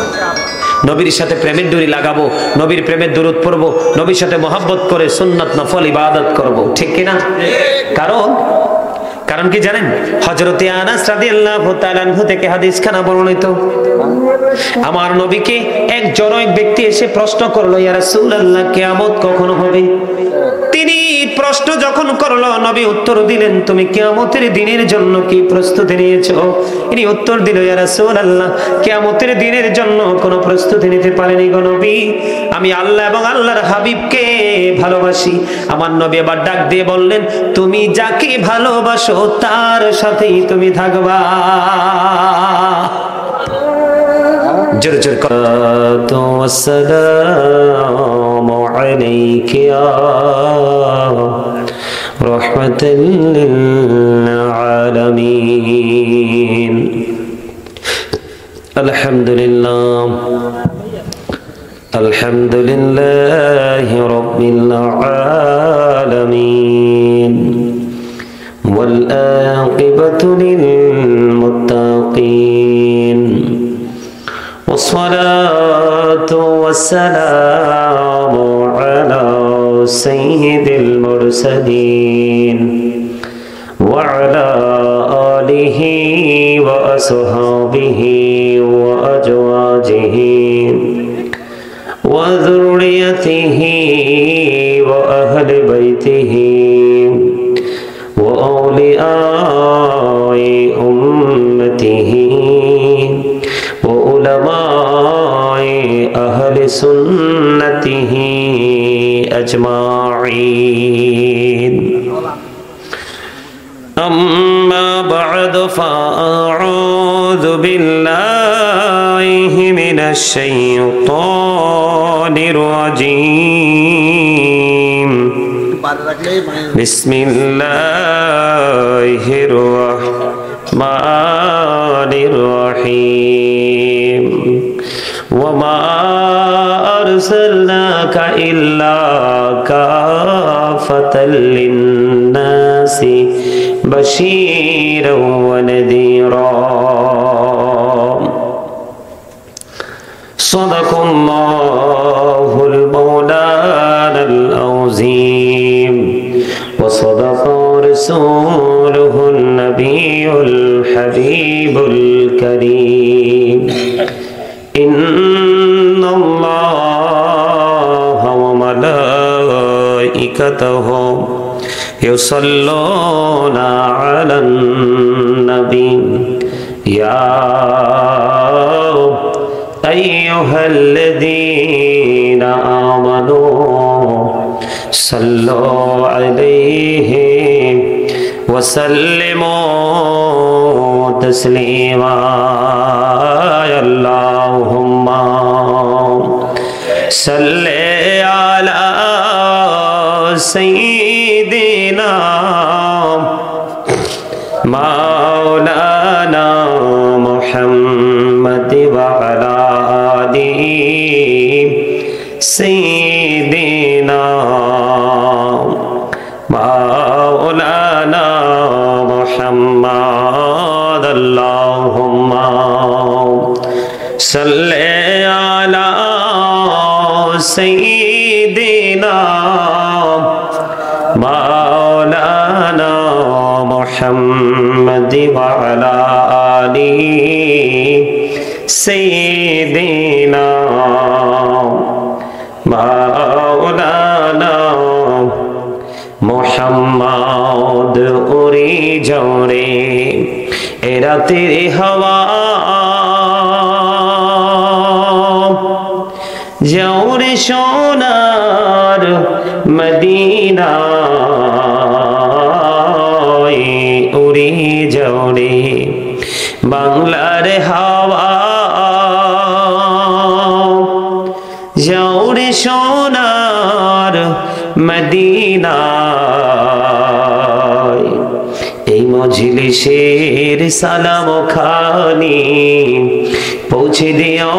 নবীর সাথে প্রেমের ডুরি লাগাবো, নবীর প্রেমের দুরূদ পড়বো, নবীর সাথে মহব্বত করে সুন্নাত নফল ইবাদত করব, ঠিক কিনা? কারণ কি জানেন? হযরতে আনাস রাদিয়াল্লাহু তাআলা আনহু থেকে হাদিস খানা বর্ণিত, আমার নবীকে এক জনৈক ব্যক্তি এসে প্রশ্ন করলো, ইয়া রাসূলুল্লাহ, কিয়ামত কখন হবে? তিনি প্রশ্ন যখন করলো, নবী উত্তর দিলেন, তুমি কিয়ামতের দিনের জন্য কি প্রস্তুতি নিয়েছো? ইনি উত্তর দিল, ইয়া রাসূলুল্লাহ, কিয়ামতের দিনের জন্য কোনো প্রস্তুতি নিতে পারিনি গো নবী, আমি আল্লাহ এবং আল্লাহর হাবিবকে ভালোবাসি। আমার নবী আবার ডাক দিয়ে বললেন, তুমি যাকে ভালোবাসো তার সাথেই তুমি থাকবা। জোরে জোরে করতো, আসসালামু আলাইকা ইয়া রাহমাতাল লিল আলামিন। আলহামদুলিল্লাহ, আলহামদুলিল্লাহি রাব্বিল আলামিন, ওয়াল আকিবাতু লিল মুত্তাকিন, والصلاة والسلام على سيد المرسلين وعلى آله وأصحابه وأزواجه وذريته وأهل بيته وأولياء أمته وعلماء أهل سنته أجمعين. أما بعد فأعوذ بالله من الشيطان الرجيم بسم الله الرحمن الرحيم وما أرسلناك إلا كافة للناس بشيرا ونذيرا صدق الله المولانا العظيم وصدق رسوله النبي الحبيب الكريم إن الله وملائكته يصلون على النبي يا أيها الذين آمنوا صلوا عليه وسلموا تسليما اللهم صل على سيدنا مولانا محمد وعلى آله سيدنا مولانا محمد اللهم صل على سيدنا مولانا محمد وعلى آله سيدنا مولانا محمد উড়ে যাও রে এ রাতের হাওয়া যাও রে সোনার মদিনা উড়ে যাও রে বাংলার হাওয়া যাও রে সোনার মদিনা এই মজলিসের সালাম খানি পৌঁছে দিও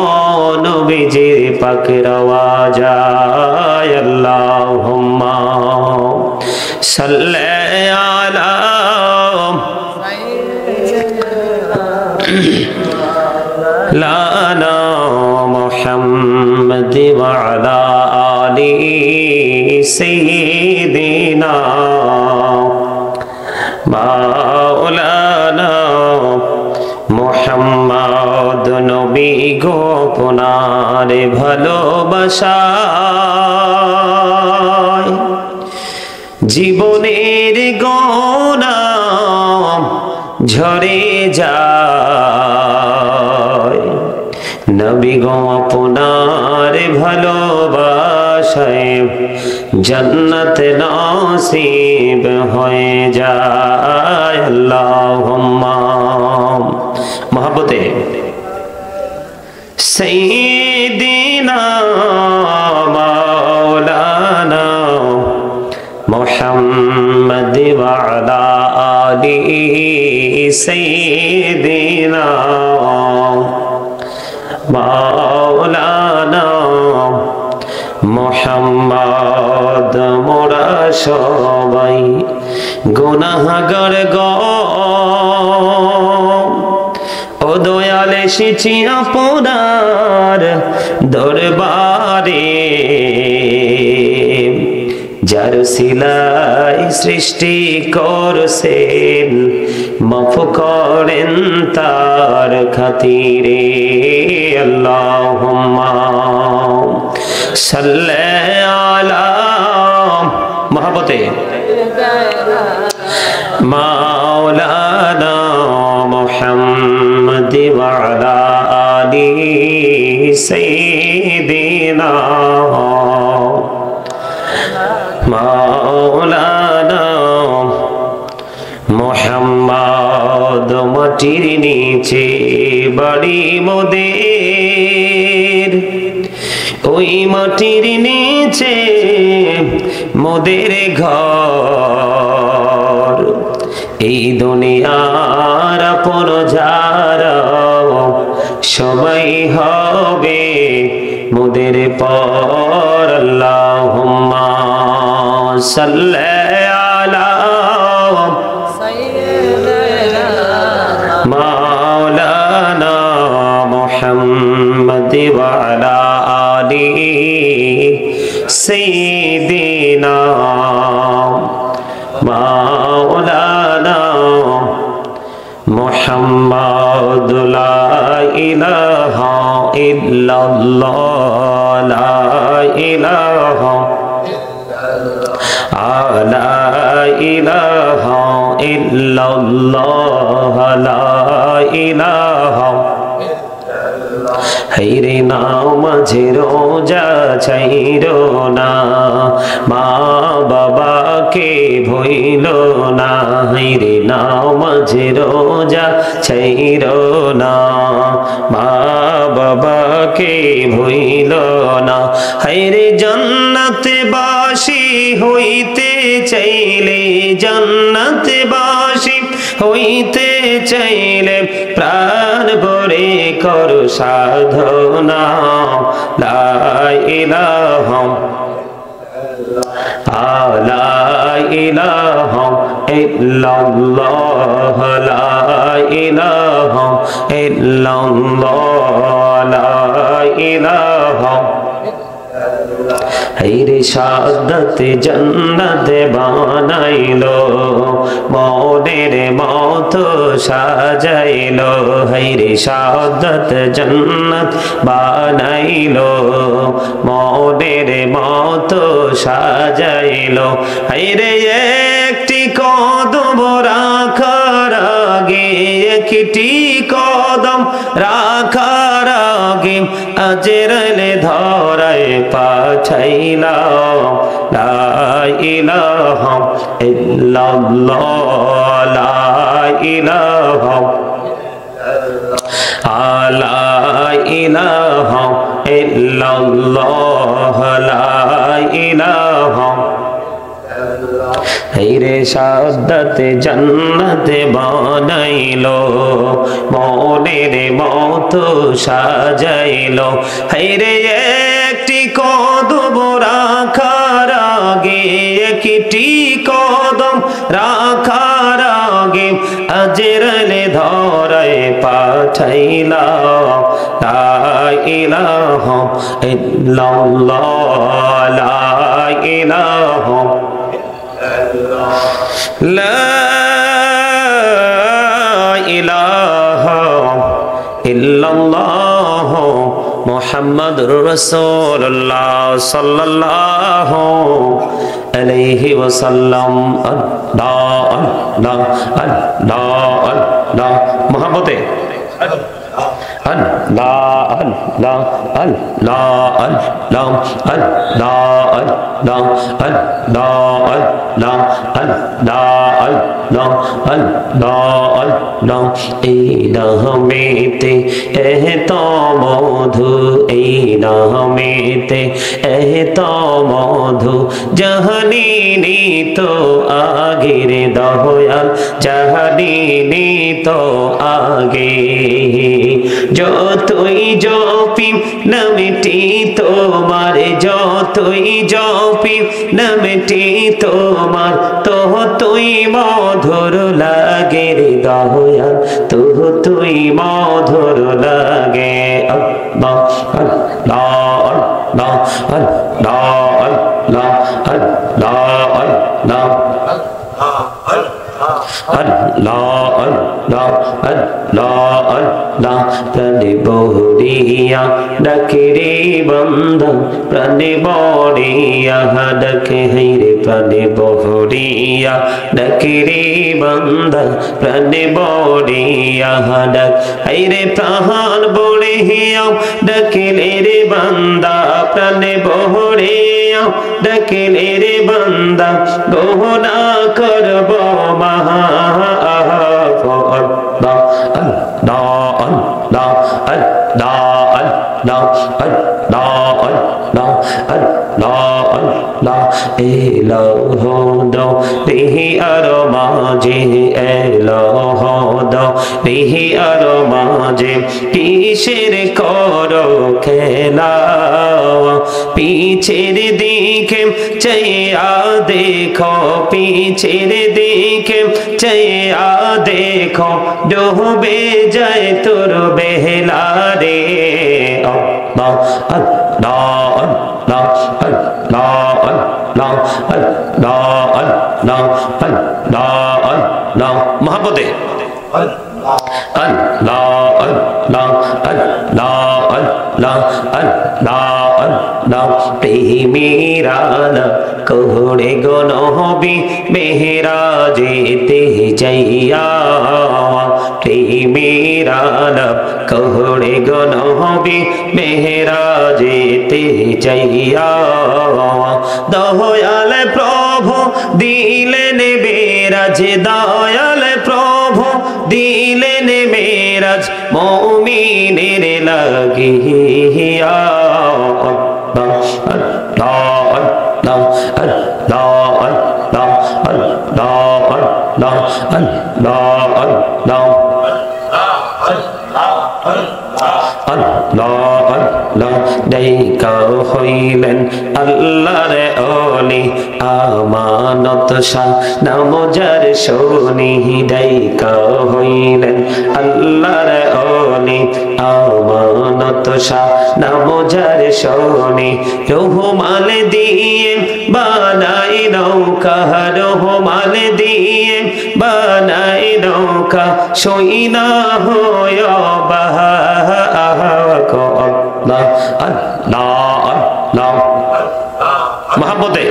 নবীজির পাক রওয়াজায় আল্লাহুম্মা সাল্লি আলা লানা মুহাম্মদ ওয়া আলা আলি সাইয়্যিদিনা মাওলানা মুহাম্মদ নবী গোপনার ভালোবাসায় জীবনের গোনা ঝরে যায় নবী গো আপনার ভালোবাসায় জান্নাত নসিব হয়ে যায় আল্লাহুম্মা মহব্বতে সাইয়্যিদিনা মাওলানা মুহাম্মদ ওয়া আলা আলি সাইয়্যিদিনা মাওলানা মুহাম্মদ মোরা সবাই গুনাহগার গো ও দয়াল এসেছি আপনার দরবারে যার সিলাই সৃষ্টি করছেন মাফ করেন তার খাতিরে আল্লাহুম্মা সাল্লি আলা মহব্বতে মাওলানা মুহাম্মদ ওয়া আলা আলি সাইয়্যিদিনা মাওলানা মুহাম্মদ মাটির নিচে বাড়ি মোদের ওই মাটির নিচে মোদের ঘর, এই দুনিয়ার আপন যারা সবাই হবে মোদের পর। আল্লাহুম্মা সাল্লি আলা মাওলানা মুহাম্মদ ওয়া আলা আলি সাইয়্যিদিনা মাওলানা মুহাম্মদ। লা ইলাহা ইল্লাল্লাহ, লা ইলাহা লা ইলাহা ইল্লাল্লাহ, লা ইলাহা। হাইরে নাও মাঝে রোজা ছাইরো না, মা বাবাকে ভইলো না। হাইরে নাও মাঝে রোজা ছাইরো না, মা বাবাকে ভইলো না। হাইরে জান্নাতে বাসী হইতে চাইলে, জান্নাতে বাসী হইতে চাইলে প্রাণ ভরে কর সাধনা। লা ইলাহা লা ইলাহা ইল্লাল্লাহ, লা ইলাহা ইল্লাল্লাহ, লা ইলাহা। হাইরে শাহাদাত জান্নাত বানাইলো, মনের মতো সাজাইলো। হাইরে শাহাদাত জান্নাত বানাইলো, মনের মতো সাজাইলো। হাইরে একটি কদম রাখার আগে, একটি কদম রাখার আগে আজরাইলে ধরায় পাঠাইলাম। লা ইলাহা ইল্লাল্লাহ, লা ইলাহা লা ইলাহা ইল্লাল্লাহ, লা ইলাহা। হাইরে শাহাদাত জান্নাত বানাইলো, মনের মতো সাজাইলো। হাইরে একটি কদম রাখার আগে, একটি কদম রাখার আগে আজরাইলে ধরায় পাঠাইলাম। লা ইলাহা ইল্লাল্লাহ, লা ইলাহা লা ইলাহা ইল্লাল্লাহ মুহাম্মাদুর রাসূলুল্লাহ সাল্লাল্লাহু আলাইহি ওয়াসাল্লাম। আল্লাহ আল্লাহ আল্লাহ আল্লাহ মুহাব্বতে আল্লাহ আল্লাহ আল্লাহ আল্লাহ আল্লাহ আল্লাহ আল্লাহ আল্লাহ আল্লাহ আল্লাহ আল্লাহ আল্লাহ। এই নামেতে এত মধু, এই নামেতে এত মধু জাহানিনি তো আগের দয়াল, জাহানিনি তো আগে। যতই জপি নামটি তোমার, যতই জপি নামটি তোমার, তুই মধুর লাগে রে দয়াল, তুই মধুর লাগে। আল্লাহ আল্লাহ আল্লাহ আল্লাহ আল্লাহ আল্লাহ আল্লাহ আল্লাহ আল্লাহ আল্লাহ আল্লাহ। প্রাণে বহরিয়া ডাকে রে বান্দা, প্রাণে বহরিয়া ডাকে। হাইরে প্রাণে বহরিয়া ডাকে রে বান্দা, প্রাণে বহরিয়া ডাক। হাইরে প্রাণ বহরিয়া ডাকিলে রে বান্দা, প্রাণে বহরিয়া ডাকিলে রে বান্দা। গহনা করব মহা আল্লাহ আল্লাহ আল্লাহ আল্লাহ আল্লাহ আল্লাহ আল্লাহ আল্লাহ এলাহ দাও দেহি আর মাঝে এলাহ দাও দেহি আর মাঝে কিসের করো খেলা পিছের দিকে চাইয়া দেখো পিছের দিকে চাইয়া দেখো ডুবে যায় তোর বেলা রে আল্লাহ আল্লাহ আল্লাহ আল্লাহ আল্লাহ আল্লাহ আল্লাহ আল্লাহ আল্লাহ মহব্বতে আল্লাহ আল্লাহ আল্লাহ আল্লাহ আল্লাহ আল্লাহ প্রেমেরানা কোহড়ে গো নবী মেহরাজেতে যাইয়া প্রেমেরানা কোহড়ে গো নবী মেহরাজেতে যাইয়া দয়াল প্রভু দিলেন মেরাজ দয়াল প্রভু দিলেন মেরাজ মুমিনের লাগিয়া হইলেন আল্লাহর ওলি আমানত শাহ নাম যার শোনি দাইকা হইলেন আল্লাহর ওলি আমানত শাহ নাম যার শোনি রহমাল দিয়ে বানাই নৌকা রহমাল দিয়ে বানাই নৌকা সইনা হয় বাহা আল্লাহ আল্লাহ আল্লাহ মহব্বতে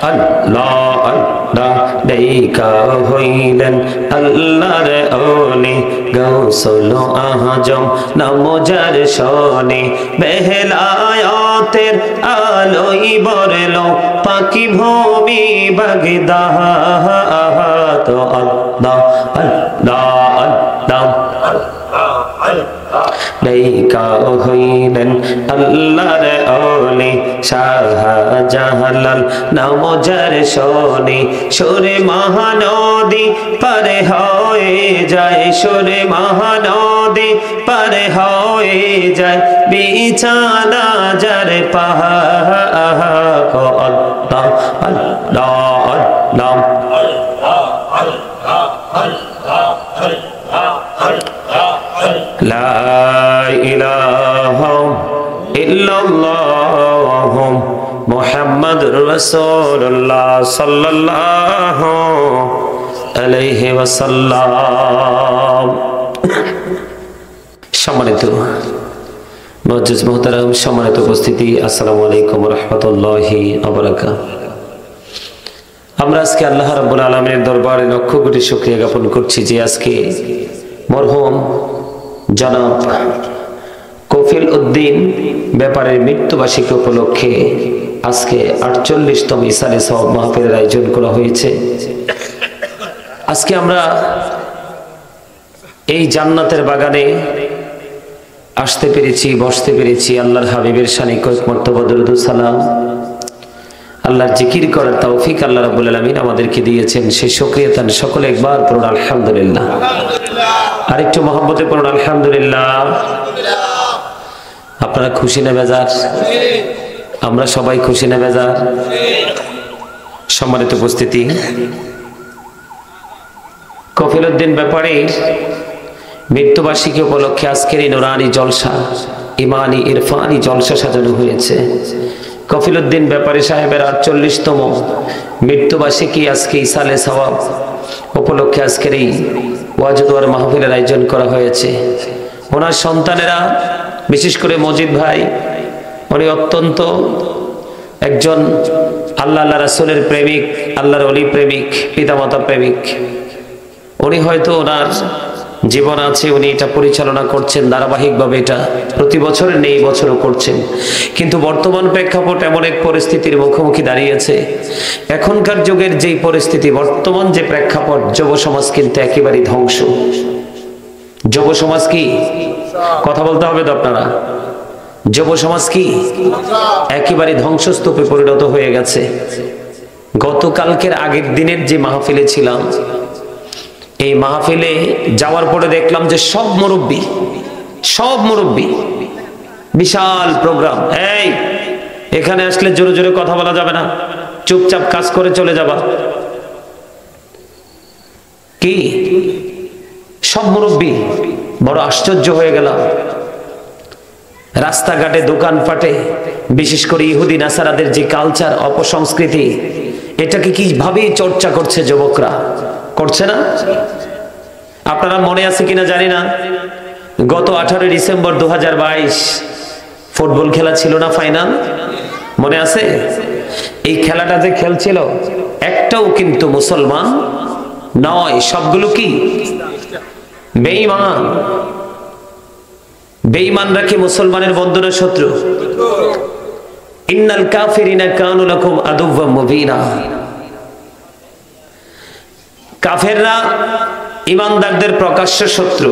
আল্লাহ আল্লাহ দেইকা হইলেন আল্লাহর ওলি গৌসুল আজম নাম যার শোনে বেলায়াতের আলোই বরলো পাকি ভূমি বাগদাহ তো আল্লাহ আল্লাহ আল্লাহ দেইকা হইলেন আল্লাহর ওলি শাহজালাল নাম যার শোনে সুরে মহানদী পারে হয়ে যায় সুরে মহানদী পারে হয়ে যায় বিছানা যার পাহা আল্লাহ আল্লাহ আল্লাহ লা ইলাহা ইল্লাল্লাহ মুহাম্মাদুর রাসূলুল্লাহ সাল্লাল্লাহু আলাইহি ওয়াসাল্লাম। সম্মানিত মুআজ্জিজ মুহতারাম, সম্মানিত উপস্থিতি, আসসালামু আলাইকুম ওয়া রাহমাতুল্লাহি ওয়া বারাকাতুহু। আমরা আজকে আল্লাহ রাব্বুল আলামিনের দরবারে লক্ষ কোটি শুকরিয়া জ্ঞাপন করছি যে আজকে মরহুম জনাব কফিল উদ্দিন ব্যাপারের মৃত্যুবার্ষিকী উপলক্ষে আজকে 48তম ইসালে সওয়াব মাহফিলের আয়োজন করা হয়েছে। আজকে আমরা এই জান্নাতের বাগানে আসতে পেরেছি, বসতে পেরেছি। আল্লাহর হাবিবের শানে কয়েক মর্তবা দরুদ ও সালাম, আল্লাহর জিকির করার তৌফিক আল্লাহ রাব্বুল আলামিন আমাদেরকে দিয়েছেন। সেই শুকরিয়া তান সকলে একবার পড়ুন আলহামদুলিল্লাহ। আরেকটু মহব্বতে পড়ুন আলহামদুলিল্লাহ। আপনারা খুশি না বেজার? আমরা সবাই খুশি না বেজার? সম্মানিত উপস্থিতি, কফিল উদ্দিন ব্যাপারে মৃত্যুবার্ষিকী উপলক্ষে আজকের এই নুরানি জলসা, ইমানি ইরফানি জলসা সাজানো হয়েছে। কফিল উদ্দিন ব্যাপারী সাহেবের 48তম মৃত্যুবার্ষিকী আজকে ইসালে সওয়াব উপলক্ষে আজকের এই ওয়াজ দোয়ার মাহফিলের আয়োজন করা হয়েছে। ওনার সন্তানেরা, বিশেষ করে মজিদ ভাই, উনি অত্যন্ত একজন আল্লাহ রাসূলের প্রেমিক, আল্লাহর ওলি প্রেমিক, পিতামাতা প্রেমিক। উনি হয়তো ওনার জীবন আছে, উনি এটা পরিচালনা করছেন ধারাবাহিকভাবে, এটা প্রতি বছরের নেই, বছরও করছেন। কিন্তু বর্তমান প্রেক্ষাপট এমন এক পরিস্থিতির মুখোমুখি দাঁড়িয়েছে, এখনকার যুগের যেই পরিস্থিতি, বর্তমান যে প্রেক্ষাপট, যুব সমাজ কিন্তু একেবারেই ধ্বংস। যুব সমাজ কি কথা বলতে হবে তো আপনারা? যুব সমাজ কি একেবারে ধ্বংসস্তূপে পরিণত হয়ে গেছে। গতকালকের আগের দিনের যে মাহফিলে ছিলাম, এই মাহফিলে যাওয়ার পরে দেখলাম যে সব মুরব্বী, বিশাল প্রোগ্রাম। এই এখানে আসলে জোরে জোরে কথা বলা যাবে না, চুপচাপ কাজ করে চলে যাবা। কি সব মুরব্বী, বড় আশ্চর্য হয়ে গেলাম। রাস্তাঘাটে দোকানপাটে বিশেষ করে ইহুদি নাসারাদের যে কালচার, অপসংস্কৃতি, এটাকে কিভাবে চর্চা করছে যুবকরা, করছে না? আপনারা মনে আছে কিনা জানি না, গত 18 ডিসেম্বর 2022 ফুটবল খেলা ছিল না, ফাইনাল, মনে আছে? এই খেলাটা যে খেলছিল একটাও কিন্তু মুসলমান নয়, সবগুলো কি বেঈমান। বেঈমানরা কি মুসলমানের বন্ধু না শত্রু? ইন্নাল কাফিরিনা কানু লাকুম আদুওয়াম মুবিনা। কাফেররা ঈমানদারদের প্রকাশ্য শত্রু।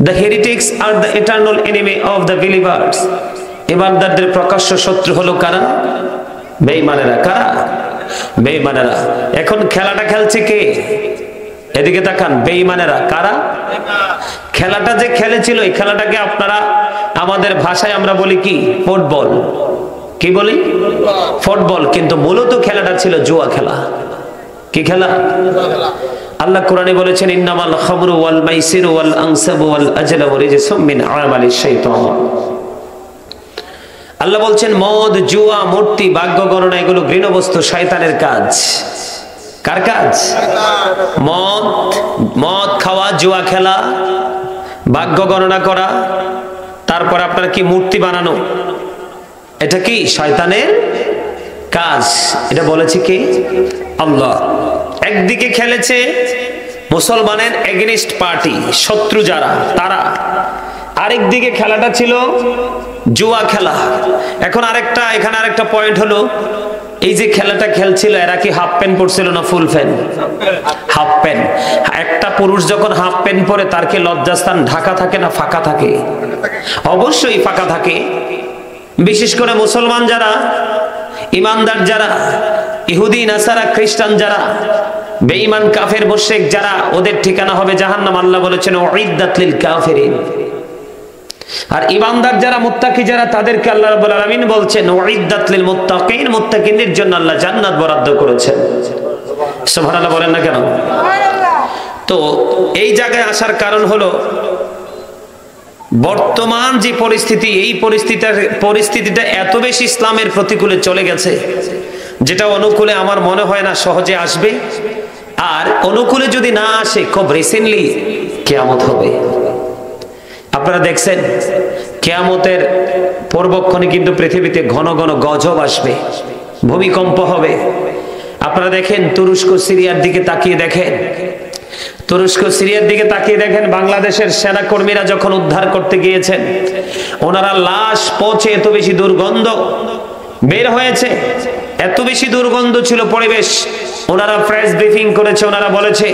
The heretics are the eternal enemy of the believers. ঈমানদারদের প্রকাশ্য শত্রু হলো কারা? বেঈমানেরা। কারা? বেঈমানেরা। এখন খেলাটা খেলছে কে? এদিকে তাকান, বেঈমানেরা। কারা? খেলাটা যে খেলেছিল, এই খেলাটাকে আপনারা আমাদের ভাষায় আমরা বলি কি? ফুটবল। কি বলি? ফুটবল। কিন্তু মূলত খেলাটা ছিল জুয়া খেলা। কি খেলা? আল্লাহ কোরআনে বলেছেন, ইন্নামাল খামরু ওয়াল মাইসিরু ওয়াল আনসাবু ওয়াল আজলামু রিজসুম মিন আমালিশ শাইতান। আল্লাহ বলছেন, মদ, জুয়া, মূর্তি, ভাগ্য গণনা এগুলো ঘৃণবস্তু, শয়তানের কাজ। কার কাজ? মদ খাওয়া, জুয়া খেলা, ভাগ্য গণনা করা, তারপর আপনার কি মূর্তি বানানো, এটা কি শয়তানের কাজ। এটা বলেছে কি? আল্লাহ। একদিকে খেলেছে মুসলমানের এগেনিস্ট পার্টি, শত্রু যারা, তারা। আরেকদিকে খেলাটা ছিল জুয়া খেলা। এখন এখানে আরেকটা পয়েন্ট হলো, এই যে খেলাটা খেলছিল এরা কি হাফ প্যান্ট পরছিল না ফুল প্যান্ট? Half pant. একটা পুরুষ যখন হাফ প্যান্ট পরে তার কি লজ্জাস্থান ঢাকা থাকে না ফাঁকা থাকে? অবশ্যই ফাঁকা থাকে। বিশেষ করে মুসলমান যারা, ইমানদার যারা, ইহুদি নাসারা খ্রিস্টান যারা, বেঈমান কাফের মুশরিক যারা, ওদের ঠিকানা হবে জাহান্নাম। আল্লাহ বলেছেন উইদ্দাত লিল কাফিরিন। আর ইমানদার যারা, মুত্তাকি যারা, তাদেরকে আল্লাহ রাব্বুল আলামিন বলছেন উইদ্দাত লিল মুত্তাকিন। মুত্তাকিনদের জন্য আল্লাহ জান্নাত বরাদ্দ করেছেন। সুবহানাল্লাহ বলেন না কেন? তো এই জায়গায় আসার কারণ হলো, বর্তমান যে পরিস্থিতি, এই পরিস্থিতিটা এত বেশি ইসলামের প্রতিকূলে চলে গেছে, যেটা অনুকূলে আমার মনে হয় না সহজে আসবে। আর অনুকূলে যদি না আসে, খুব রিসেন্টলি কিয়ামত হবে। আপনারা দেখছেন কিয়ামতের পূর্বক্ষণে কিন্তু পৃথিবীতে ঘন ঘন গজব আসবে, ভূমিকম্প হবে। আপনারা দেখেন তুরস্ক সিরিয়ার দিকে তাকিয়ে দেখেন, বাংলাদেশের সেনা কর্মীরা যখন উদ্ধার করতে গিয়েছেন, ওনারা লাশ পচে এত বেশি দুর্গন্ধ বের হয়েছে, এত বেশি দুর্গন্ধ ছিল পরিবেশ। ওনারা প্রেস ব্রিফিং করেছে, ওনারা বলেছে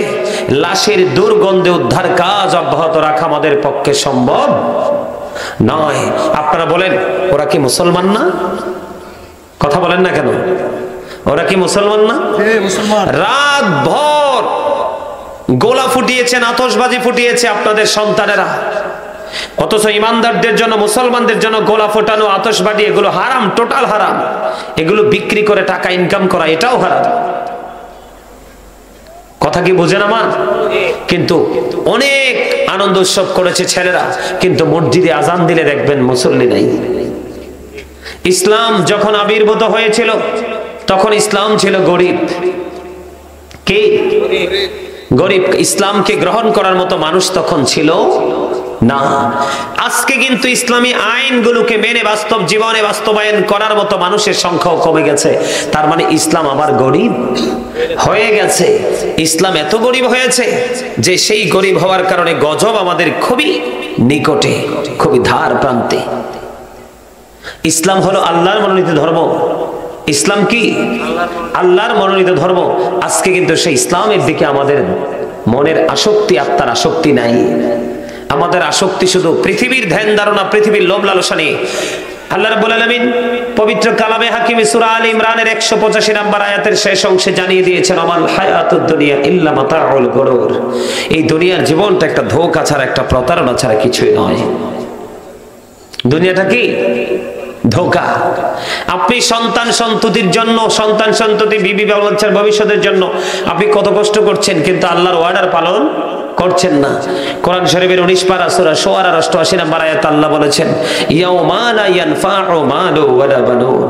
লাশের দুর্গন্ধে উদ্ধার কাজ অব্যাহত রাখা আমাদের পক্ষে সম্ভব নয়। আপনারা বলেন, ওরা কি মুসলমান না? কথা বলেন না কেন? ওরা কি মুসলমান না? রাত ভর গোলা ফুটিয়েছেন, আতশবাজি ফুটিয়েছে আপনাদের সন্তানেরা। অথচ ইমানদারদের জন্য, মুসলমানদের জন্য গোলা ফোটানো, আতশবাজি এগুলো হারাম, টোটাল হারাম। এগুলো বিক্রি করে টাকা ইনকাম করা, এটাও হারাম। কথা কি বুঝেন আমার? কিন্তু অনেক আনন্দ উৎসব করেছে ছেলেরা, কিন্তু মসজিদে আজান দিলে দেখবেন মুসল্লি নাই। ইসলাম যখন আবির্ভূত হয়েছিল তখন ইসলাম ছিল গরিব। কে? গরিব। ইসলামকে গ্রহণ করার মতো মানুষ তখন ছিল না। আজকে কিন্তু ইসলামী আইনগুলোকে মেনে বাস্তব জীবনে বাস্তবায়ন করার মতো মানুষের সংখ্যাও কমে গেছে। তার মানে ইসলাম আবার গরিব হয়ে গেছে। ইসলাম এত গরিব হয়েছে যে সেই গরিব হওয়ার কারণে গজব আমাদের খুবই নিকটে, খুবই ধার প্রান্তে। ইসলাম হলো আল্লাহর মনোনীত ধর্ম। ইসলাম কি? আল্লাহর মনোনীত ধর্ম। আজকে কিন্তু সেই ইসলামের দিকে আমাদের মনের আসক্তি, আত্মার আসক্তি নাই। আমাদের আসক্তি শুধু পৃথিবীর ধ্যান ধারণা, পৃথিবীর লোভ লালসা নিয়ে। আল্লাহ রাব্বুল আলামিন পবিত্র কালামে হাকিমে সূরা আলে ইমরানের 185 নম্বর আয়াতের শেষ অংশে জানিয়ে দিয়েছেন, আমাল হায়াতুদ দুনিয়া ইল্লা মাতাউল গুরুর। এই দুনিয়ার জীবনটা একটা ধোঁকা ছাড়া, একটা প্রতারণা ছাড়া কিছুই নয়। দুনিয়াটা কি? ধোঁকা। আপনি সন্তান সন্ততির জন্য, সন্তান সন্ততি বিবি বাচ্চার ভবিষ্যতের জন্য আপনি কত কষ্ট করছেন, কিন্তু আল্লাহর ওয়ার্ডার পালন করছেন না। কোরআন শরীফের 19 পারা সূরা শুআরা 88 নম্বর আয়াতে আল্লাহ বলেছেন, ইয়াউমা লা ইয়ানফাউ মালু ওয়ালা বানুন।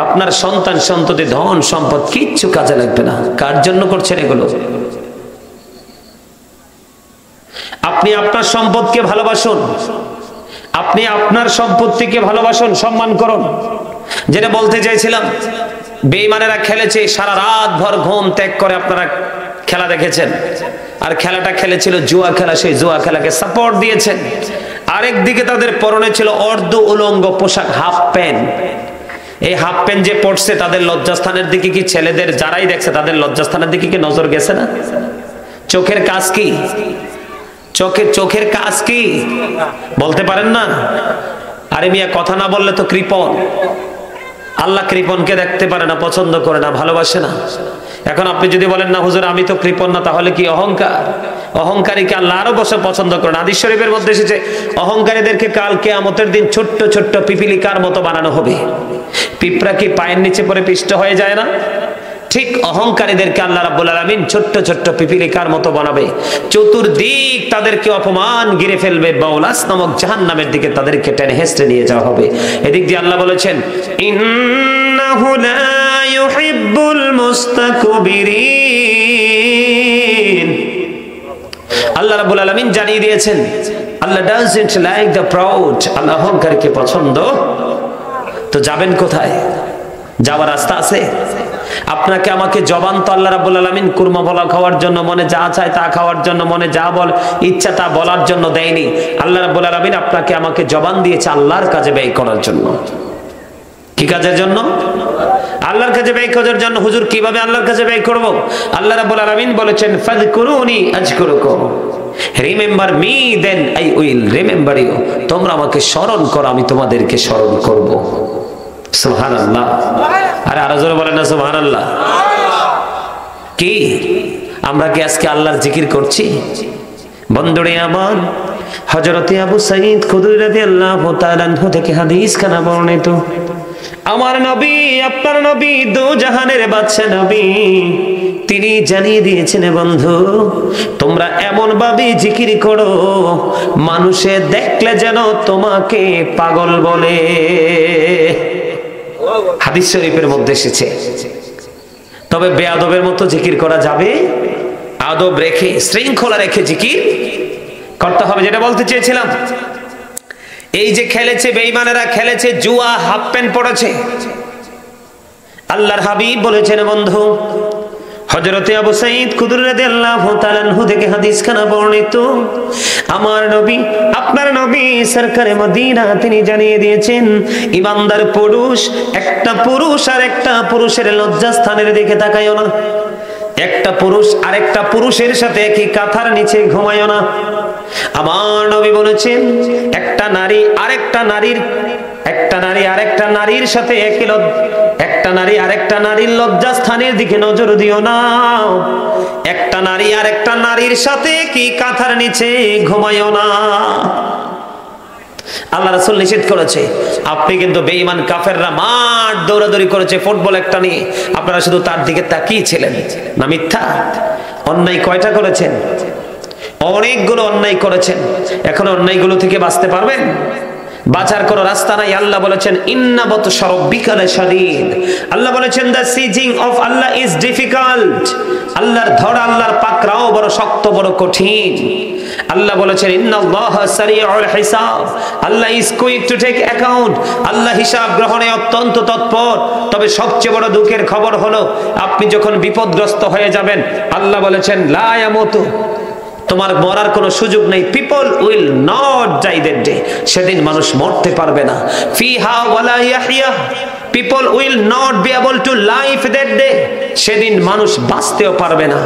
আপনার সন্তান সন্ততি ধন সম্পদ কিচ্ছু কাজে লাগবে না। কার জন্য করছেন এগুলো? আপনি আপনার সম্পদকে ভালোবাসুন, আপনি আপনার সম্পত্তিকে ভালোবাসুন, সম্মান করুন। যেটা বলতে চাইছিলাম, বেঈমানেরা খেলেছে, সারা রাত ভর ঘুম ত্যাগ করে আপনারা খেলা দেখেছেন, আর খেলাটা খেলেছিল জুয়া খেলা। সেই জুয়া খেলাকে সাপোর্ট দিয়েছেন। আরেকদিকে তাদের পরনে ছিল অর্ধ উলঙ্গ পোশাক, হাফ প্যান্ট। এই হাফ প্যান্ট যে পড়ছে তাদের লজ্জাস্থানের দিকে কি, ছেলেদের যারাই দেখছে তাদের লজ্জাস্থানের দিকে কি নজর গেছে না? চোখের কাজ কি? চোখের কাজ কি বলতে পারেন না? আরে মিয়া, কথা না বললে তো কৃপণ। আল্লাহ কৃপণকে দেখতে পারে না, পছন্দ করে না, ভালোবাসে না। এখন আপনি যদি বলেন না হুজুর আমি তো কৃপণ না, তাহলে কি অহংকার? অহংকারীকে আল্লাহ আরো বসে পছন্দ করেন। হাদিস শরীফের মধ্যে এসেছে, অহংকারীদেরকে কাল কিয়ামতের দিন ছোট্ট ছোট্ট পিপিলিকার মতো বানানো হবে। পিঁপড়া কি পায়ের নিচে পড়ে পিষ্ট হয়ে যায় না? ঠিক অহংকারীদেরকে আল্লাহ রাব্বুল আলামিন ছোট্ট ছোট্ট পিপিলিকার মতো বানাবে। চতুর্দিক তাদেরকে অপমান ঘিরে ফেলবে। বাউলাস নামক জাহান্নামের দিকে তাদেরকে টেনে হেঁচড়ে নিয়ে যাওয়া হবে। এদিক দিয়ে আল্লাহ বলেছেন, ইন্নাহু লা ইউহিব্বুল মুস্তাকবিরিন। আল্লাহ রাব্বুল আলামিন জানিয়ে দিয়েছেন, আল্লাহ ডাজন্ট লাইক দ্য প্রাউড। আল্লাহ অহংকারীকে পছন্দ। তো যাবেন কোথায়? যাওয়ার রাস্তা আছে? আপনাকে আমাকে জবান তো আল্লাহ রাব্বুল আলামিন কুরমা বলা খাওয়ার জন্য, মনে যা চায় তা খাওয়ার জন্য, মনে যা বল ইচ্ছা তা বলার জন্য দেয়নি। আল্লাহ রাব্বুল আলামিন আপনাকে আমাকে জবান দিয়েছে আল্লাহর কাজে ব্যয় করার জন্য। কি কাজের জন্য? আল্লাহর কাজে ব্যয় করার জন্য। হুজুর কিভাবে আল্লাহর কাজে ব্যয় করব? আল্লাহ রাব্বুল আলামিন বলেছেন, ফাযকুরুনি আযকুরুকুম, remember me then I will remember you. তোমরা আমাকে স্মরণ করো, আমি তোমাদেরকে স্মরণ করব। সুবহানাল্লাহ। আরে আরো জোরে বলেন না সুবহানাল্লাহ। কি আমরা কি আজকে আল্লাহর জিকির করছি? বন্ধুরে আমার, হযরতে আবু সাঈদ খুদরি রাদিয়াল্লাহু তাআলা আনহু থেকে হাদিস খানা বর্ণিত, আমার নবী, আপনার নবী, দু জাহানের বাদশা নবী, তিনি জানিয়ে দিয়েছেন, বন্ধু তোমরা এমন ভাবে জিকির করো মানুষে দেখলে যেন তোমাকে পাগল বলে। হাদিস শরীফের মধ্যে এসেছে। তবে বেয়াদবের মতো জিকির করা যাবে? আদব রেখে, শৃঙ্খলা রেখে জিকির করতে হবে। যেটা বলতে চেয়েছিলাম, এই যে খেলেছে বেঈমানেরা, খেলেছে জুয়া, হাফ প্যান্ট পড়েছে। আল্লাহর হাবিব বলেছেন, বন্ধু হযরতে আবু সাঈদ খুদরি রাদিয়াল্লাহু তাআলা আনহু থেকে হাদিস খানা বর্ণিত, আমার নবী, আপনার নবী সরকারে মদিনা, তিনি জানিয়ে দিয়েছেন, ইমানদার পুরুষ একটা পুরুষ আর একটা পুরুষের লজ্জাস্থানের দিকে তাকায়ও না। একটা পুরুষ আরেকটা পুরুষের সাথে একই কাঁথার নিচে ঘুমায়ও না। আমার নবী বলেছেন, একটা নারী আরেকটা নারীর সাথে একটা নারী আরেকটা নারীর লজ্জাস্থানের দিকে নজর দিও না। একটা নারী আরেকটা নারীর সাথে কি কাঁথার নিচে ঘুমায়ও না। আল্লাহ রাসূল নিষেধ করেছে। আপনি কিন্তু বেঈমান কাফেররা মাঠ দৌড়াদৌড়ি করেছে ফুটবল একটা নিয়ে, আপনারা শুধু তার দিকে তাকিয়েছিলেন না? মিথ্যা। অন্যায় কয়টা করেছেন? অনেকগুলো অন্যায় করেছেন। এখন অন্যায়গুলো থেকে বাঁচতে পারবেন? বাঁচার কোনো রাস্তা নাই। আল্লাহ বলেছেন, ইন্না বাতশা রাব্বিকা লাশাদীদ। আল্লাহ বলেছেন, the seizing of Allah is difficult. আল্লাহর ধরা, আল্লাহর পাকড়াও বড় শক্ত, বড় কঠিন। আল্লাহ বলেছেন, ইন্নাল্লাহা সারিউল হিসাব। Allah is quick to take account. আল্লাহ হিসাব গ্রহণে অত্যন্ত তৎপর। তবে সবচেয়ে বড় দুঃখের খবর হলো, আপনি যখন বিপদগ্রস্ত হয়ে যাবেন, আল্লাহ বলেছেন, লা ইয়ামুতু, তোমার মরার কোনো সুযোগ নেই। People will not die that day, সেদিন মানুষ মরতে পারবে না। ফিহা ওয়ালা ইয়াহইয়া, people will not be able to live that day, সেদিন মানুষ বাঁচতেও পারবে না।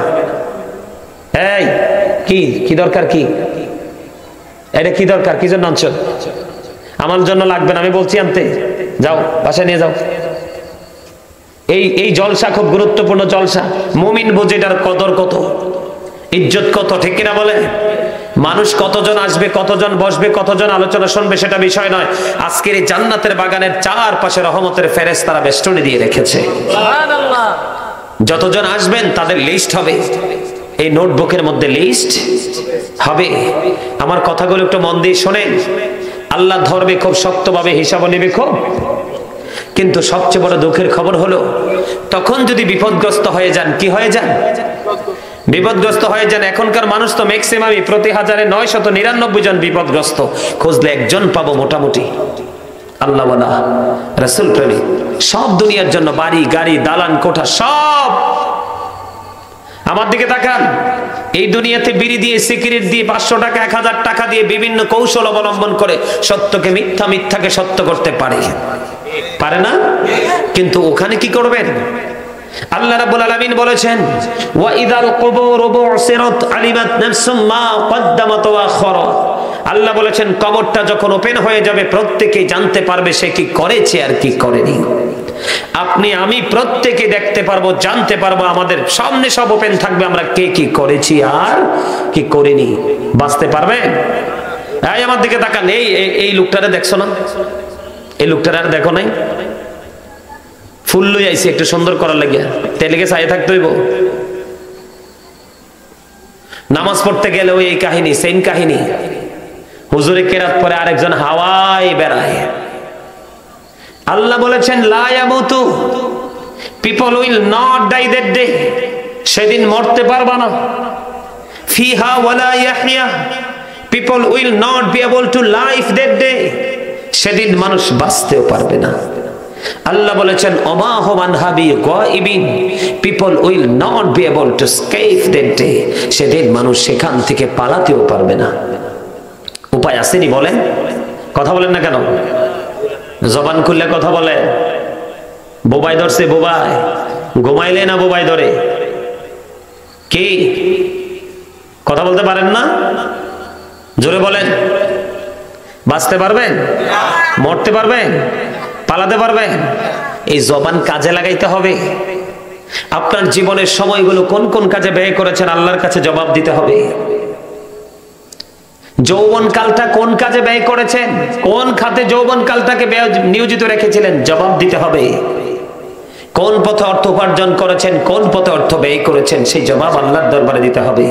এই কি কি দরকার? কি এটা কি দরকার, কি জন্য আনছো? আমার জন্য লাগবে না, আমি বলছি আনতে, যাও বাসায় নিয়ে যাও। এই জলসা খুব গুরুত্বপূর্ণ জলসা। মুমিন বুঝে এটার কদর কত, ইজ্জত কত, ঠিক কিনা বলে? মানুষ কতজন আসবে, কতজন বসবে, কতজন আলোচনা শুনবে সেটা বিষয় নয়। আজকের এই জান্নাতের বাগানের চারপাশে রহমতের ফেরেশতারা বেষ্টনী দিয়ে রেখেছে। সুবহানাল্লাহ। যতজন আসবেন তাদের লিস্ট হবে, এই নোটবুকের মধ্যে লিস্ট হবে। আমার কথাগুলো একটু মন দিয়ে শোনেন। আল্লাহ ধরবে খুব শক্তভাবে, হিসাব নেবে খুব। কিন্তু সবচেয়ে বড় দুঃখের খবর হলো, তখন যদি বিপদগ্রস্ত হয়ে যান, কি হয়ে যান? বিপদগ্রস্ত হয়ে যান। এখনকার মানুষ তো ম্যাক্সিমামই প্রতি 1999 জন বিপদগ্রস্ত, খুঁজলে একজন পাবো মোটামুটি আল্লাহওয়ালা, রাসূল প্রেমিক, সব দুনিয়ার জন্য বাড়ি গাড়ি দালান কোঠা সব। আমার দিকে তাকান, এই দুনিয়াতে বিড়ি দিয়ে, সিগারেট দিয়ে, 500 টাকা 1000 টাকা দিয়ে বিভিন্ন কৌশল অবলম্বন করে সত্যকে মিথ্যা, মিথ্যাকে সত্য করতে পারে, পারে না? কিন্তু ওখানে কি করবেন? আল্লাহ রাব্বুল আলামিন বলেছেন, ওয়া ইদাল কুবুর বুসিরাত আলিমাত নাফসুম মা কদ্দামাত ওয়া আখারাত। আল্লাহ বলেছেন কবরটা যখন ওপেন হয়ে যাবে প্রত্যেকেই জানতে পারবে সে কি করেছে আর কি করেনি। আপনি আমি প্রত্যেকে দেখতে পারবো, জানতে পারবো, আমাদের সামনে সব ওপেন থাকবে, আমরা কে কি করেছি আর কি করিনি। বাঁচতে পারবে? এই আমার দিকে তাকান, এই লোকটারে দেখছো না? এই লোকটারে আর দেখো নাই? ফুল লই আইছে একটু সুন্দর করার লাগিয়া, তেলেকে চাই থাকতে হইব। নামাজ পড়তে গেলে ওই কাহিনী, সেম কাহিনী। হুজুরে কেরাত পরে আরেকজন হাওয়ায় বেড়ায়। আল্লাহ বলেছেন লা ইয়ামুতু, people will not die that day, সেদিন মরতে পারবা না। ফিহা ওয়ালা ইয়াহইয়া, people will not be able to life that day, সেদিন মানুষ বাঁচতেও পারবে না। আল্লাহ বলেছেন ওমা হুম আনহা বিগাইবিন, people will not be able to escape that day, সেদিন মানুষ সেখান থেকে পালাতেও পারবে না। উপায় আসেনি বলেন? কথা বলেন না কেন? জবান খুললে কথা বলে। বোবাই ধরছে, বোবাই ঘুমাইলে না বোবাই ধরে? কি কথা বলতে পারেন না? জোরে বলেন। বাঁচতে পারবেন? মরতে পারবেন? পালাতে পারবেন? এই জবান কাজে লাগাইতে হবে। আপনার জীবনের সময়গুলো কোন কোন কাজে ব্যয় করেছেন আল্লাহর কাছে জবাব দিতে হবে। যৌবন কালটা কোন কাজে ব্যয় করেছেন, কোন খাতে যৌবন কালটাকে নিয়োজিত রেখেছিলেন, জবাব দিতে হবে। কোন পথে অর্থ উপার্জন করেছেন, কোন পথে অর্থ ব্যয় করেছেন, সেই জবাব আল্লাহর দরবারে দিতে হবে।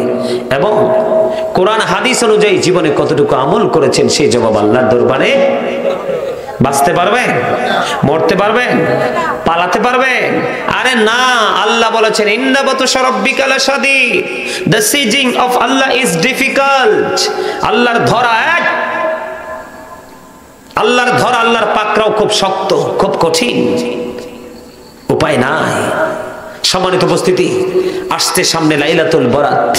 এবং কোরআন হাদিস অনুযায়ী জীবনে কতটুকু আমল করেছেন সেই জবাব আল্লাহর দরবারে। বাঁচতে পারবেন? মরতে পারবেন? পালাতে পারবেন? আরে না, আল্লাহ বলেছেন ইন্না বাতুশা রাব্বিকা লাশাদীদ, the seizing of Allah is difficult. আল্লাহর ধরা এক, আল্লাহর ধরা, আল্লাহর পাকড়াও খুব শক্ত, খুব কঠিন, উপায় নাই। সম্মানিত উপস্থিতি, আসছে সামনে লাইলাতুল বরাত।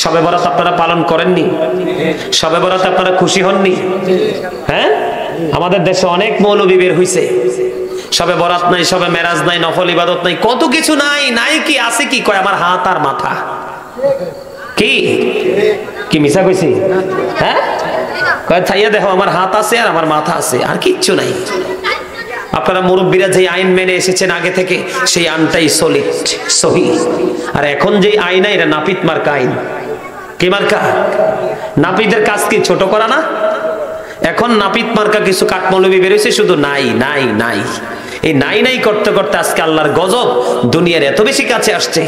শবে বরাত আপনারা পালন করেননি? শবে বরাত আপনারা খুশি হননি? হ্যাঁ, আমাদের দেশে অনেক মৌলবী বের হইছে, শবে বরাত নাই, শবে মেরাজ নাই, নফল ইবাদত নাই, কত কিছু নাই। নাই কি আছে কি? কয় আমার হাত আর মাথা। কি কি মিছা কইছি? হ্যাঁ, কয় থাইয়া দেখো আমার হাত আছে আর আমার মাথা আছে, আর কিচ্ছু নাই। আপনারা মুরব্বীরা যে আইন মেনে এসেছেন আগে থেকে, সেই আইনটাই সলিড, সহি। আর এখন যে আইন, এটা নাপিত মার্কা আইন। কি মার্কা? নাপিতের কাজ কি ছোট করা না? এখন নাপিত মার্কা কিছু কাঠমৌলবী বেরোইছে, শুধু নাই নাই নাই। এই নাই নাই করতে করতে আজকে আল্লাহর গজব দুনিয়ার এত বেশি কাছে আসছে।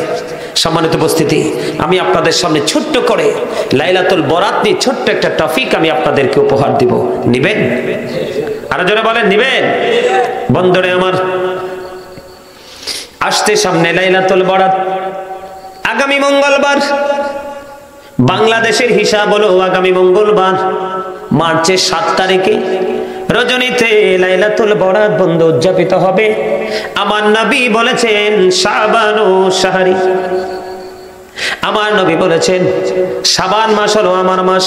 সম্মানিত উপস্থিতি, আমি আপনাদের সামনে ছোট্ট করে লাইলাতুল বরাত নিয়ে ছোট্ট একটা টপিক আমি আপনাদেরকে উপহার দিব। নিবেন? আরো জোরে বলেন, নিবেন? বন্ধুরে আমার, আসতে সামনে লাইলাতুল বরাত, আগামী মঙ্গলবার। বাংলাদেশের হিসাব হলো আগামী মঙ্গলবার মার্চের 7 তারিখে রজনীতে লাইলাতুল বরাত বন্ধ উদযাপিত হবে। আমার নবী বলেছেন শাবানু শাহরি, আমার নবী বলেছেন শাবান মাস হলো আমার মাস।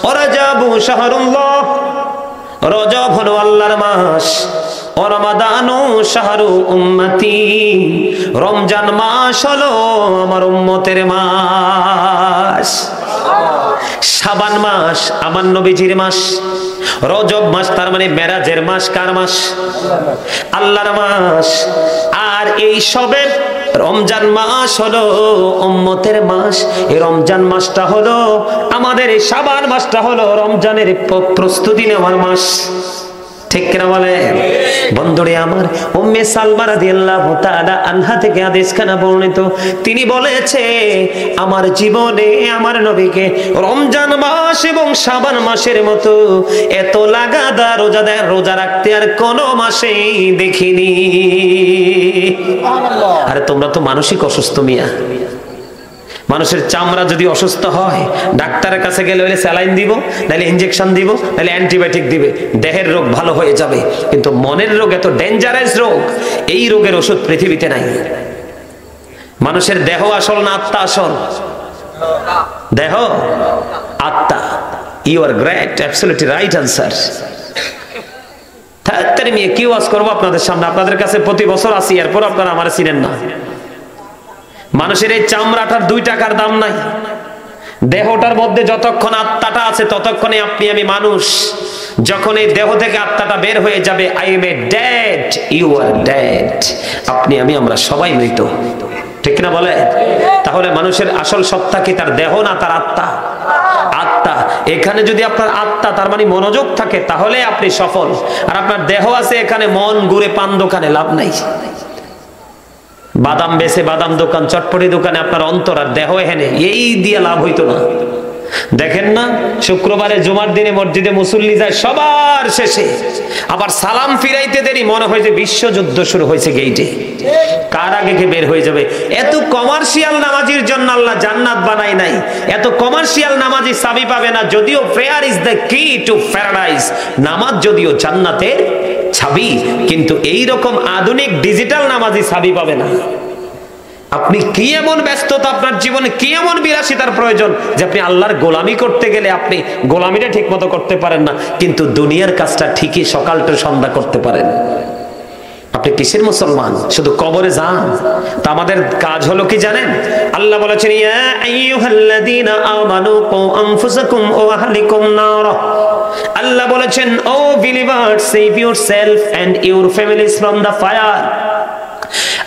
ও রজবু শাহরুল্লাহ, রজব হলো আল্লাহর মাস। ও রমাদানু শাহরু উম্মতি, রমজান মাস হলো আমার উম্মতের মাস। শাবান মাস আমার নবীজির মাস, রজব মাস তার মানে মেরাজের মাস। কার মাস? আল্লাহর মাস। আর এই সবে রমজান মাস হলো উম্মতের মাস। এই রমজান মাসটা হলো আমাদের, এই শাবান মাসটা হলো রমজানের প্রস্তুতি নেওয়ার মাস। ঠিক কিনা বলে? বন্ধুরে আমার, উম্মে সালমা রাদিয়াল্লাহু তাআলা আনহা থেকে হাদিসখানা বর্ণিত। তিনি বলেছে, আমার জীবনে আমার নবীকে রমজান মাস এবং শাবান মাসের মতো এত লাগাতার রোজা রাখতে আর কোনো মাসেই দেখিনি। আরে তোমরা তো মানসিক অসুস্থ মিয়া। মানুষের চামড়া যদি অসুস্থ হয়, ডাক্তারের কাছে গেলে হলে স্যালাইন দিব, নাহলে ইনজেকশন দিব, নাহলে অ্যান্টিবায়োটিক দিবে, দেহের রোগ ভালো হয়ে যাবে। কিন্তু মনের রোগ এত ডেঞ্জারাস রোগ, এই রোগের ওষুধ পৃথিবীতে নাই। মানুষের দেহ আসল না আত্মা আসল? দেহ, আত্মা। You are great, absolutely right answer. তাড়াতাড়ি নিয়ে কি ওয়াজ করবো আপনাদের সামনে? আপনাদের কাছে প্রতি বছর আসি, এরপর আপনারা আমার চিনেন না। মানুষের এই চামড়াটার 2 টাকার দাম নাই। দেহটার মধ্যে যতক্ষণ আত্মাটা আছে ততক্ষণে আপনি আমি মানুষ। যখন এই দেহ থেকে আত্মাটা বের হয়ে যাবে, I am a dead, you are dead. আপনি আমি আমরা সবাই মৃত। ঠিক না বলে? তাহলে মানুষের আসল সত্তা কি তার দেহ না তার আত্মা? আত্মা। এখানে যদি আপনার আত্মা তার মানে মনোযোগ থাকে তাহলে আপনি সফল। আর আপনার দেহ আছে এখানে, মন ঘুরে পান দোকানে, লাভ নাই। বাদাম বেচে বাদাম দোকান, চটপটি দোকানে আপনার অন্তর আর দেহ এখানে, এই দিয়ে লাভ হইতো না। দেখেন না, শুক্রবারে জুমার দিনে মসজিদে মুসল্লি যায় সবার শেষে, আবার সালাম ফিরাইতে দেরি, মনে হয় যে বিশ্বযুদ্ধ শুরু হয়েছে গেইটে, কার আগে কে বের হয়ে যাবে। এত কমার্শিয়াল নামাজির জন্য আল্লাহ জান্নাত বানাই নাই। এত কমার্শিয়াল নামাজি চাবি পাবে না। যদিও প্রেয়ার ইজ দ্য কি টু প্যারাডাইস, নামাজ যদিও জান্নাতের চাবি, কিন্তু এই রকম আধুনিক ডিজিটাল নামাজি চাবি পাবে না। আপনি কি এমন ব্যস্ততা, আপনার জীবনে কি এমন বিলাসিতার প্রয়োজন যে আপনি আল্লাহর গোলামি করতে গেলে আপনি গোলামিটা ঠিক মতো করতে পারেন না, কিন্তু দুনিয়ার কাজটা ঠিকই সকাল টু সন্ধ্যা করতে পারেন। আপনি কিসের মুসলমান? শুধু কবরে যান। তা আমাদের কাজ হলো কি জানেন? আল্লাহ বলেছেন, ইয়া আইয়ুহাল্লাযীনা আমানু কু আনফুসাকুম ওয়া আহলিকুম নারা। আল্লাহ বলেছেন, O believers, save yourself and your families from the fire.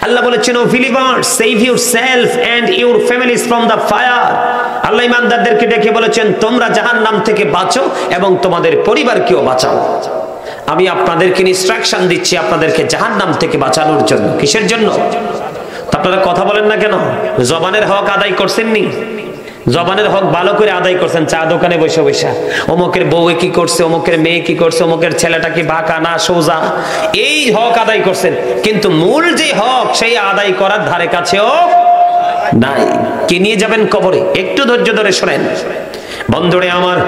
আল্লাহ বলেছেন, O believers, save yourself and your families from the fire. আল্লাহ ইমানদারদেরকে ডেকে বলেছেন, তোমরা জাহান্নাম থেকে বাঁচো এবং তোমাদের পরিবারকেও বাঁচাও। আমি আপনাদেরকে ইনস্ট্রাকশন দিচ্ছি আপনাদেরকে জাহান্নাম থেকে বাঁচানোর জন্য। কিসের জন্য? আপনারা কথা বলেন না কেন? জবানের হক আদায় করছেননি? জবানের হক ভালো করে আদায় করছেন। চা দোকানে বসে বসে অমুকের বউ কি করছে, অমুকের মেয়ে কি করছে, অমুকের ছেলেটা কি বাঁকা না সোজা, এই হক আদায় করছেন। কিন্তু মূল যে হক, সেই আদায় করার ধারে কাছেও নাই। কি নিয়ে যাবেন কবরে? একটু ধৈর্য ধরে শোনেন বন্ধুরে আমার।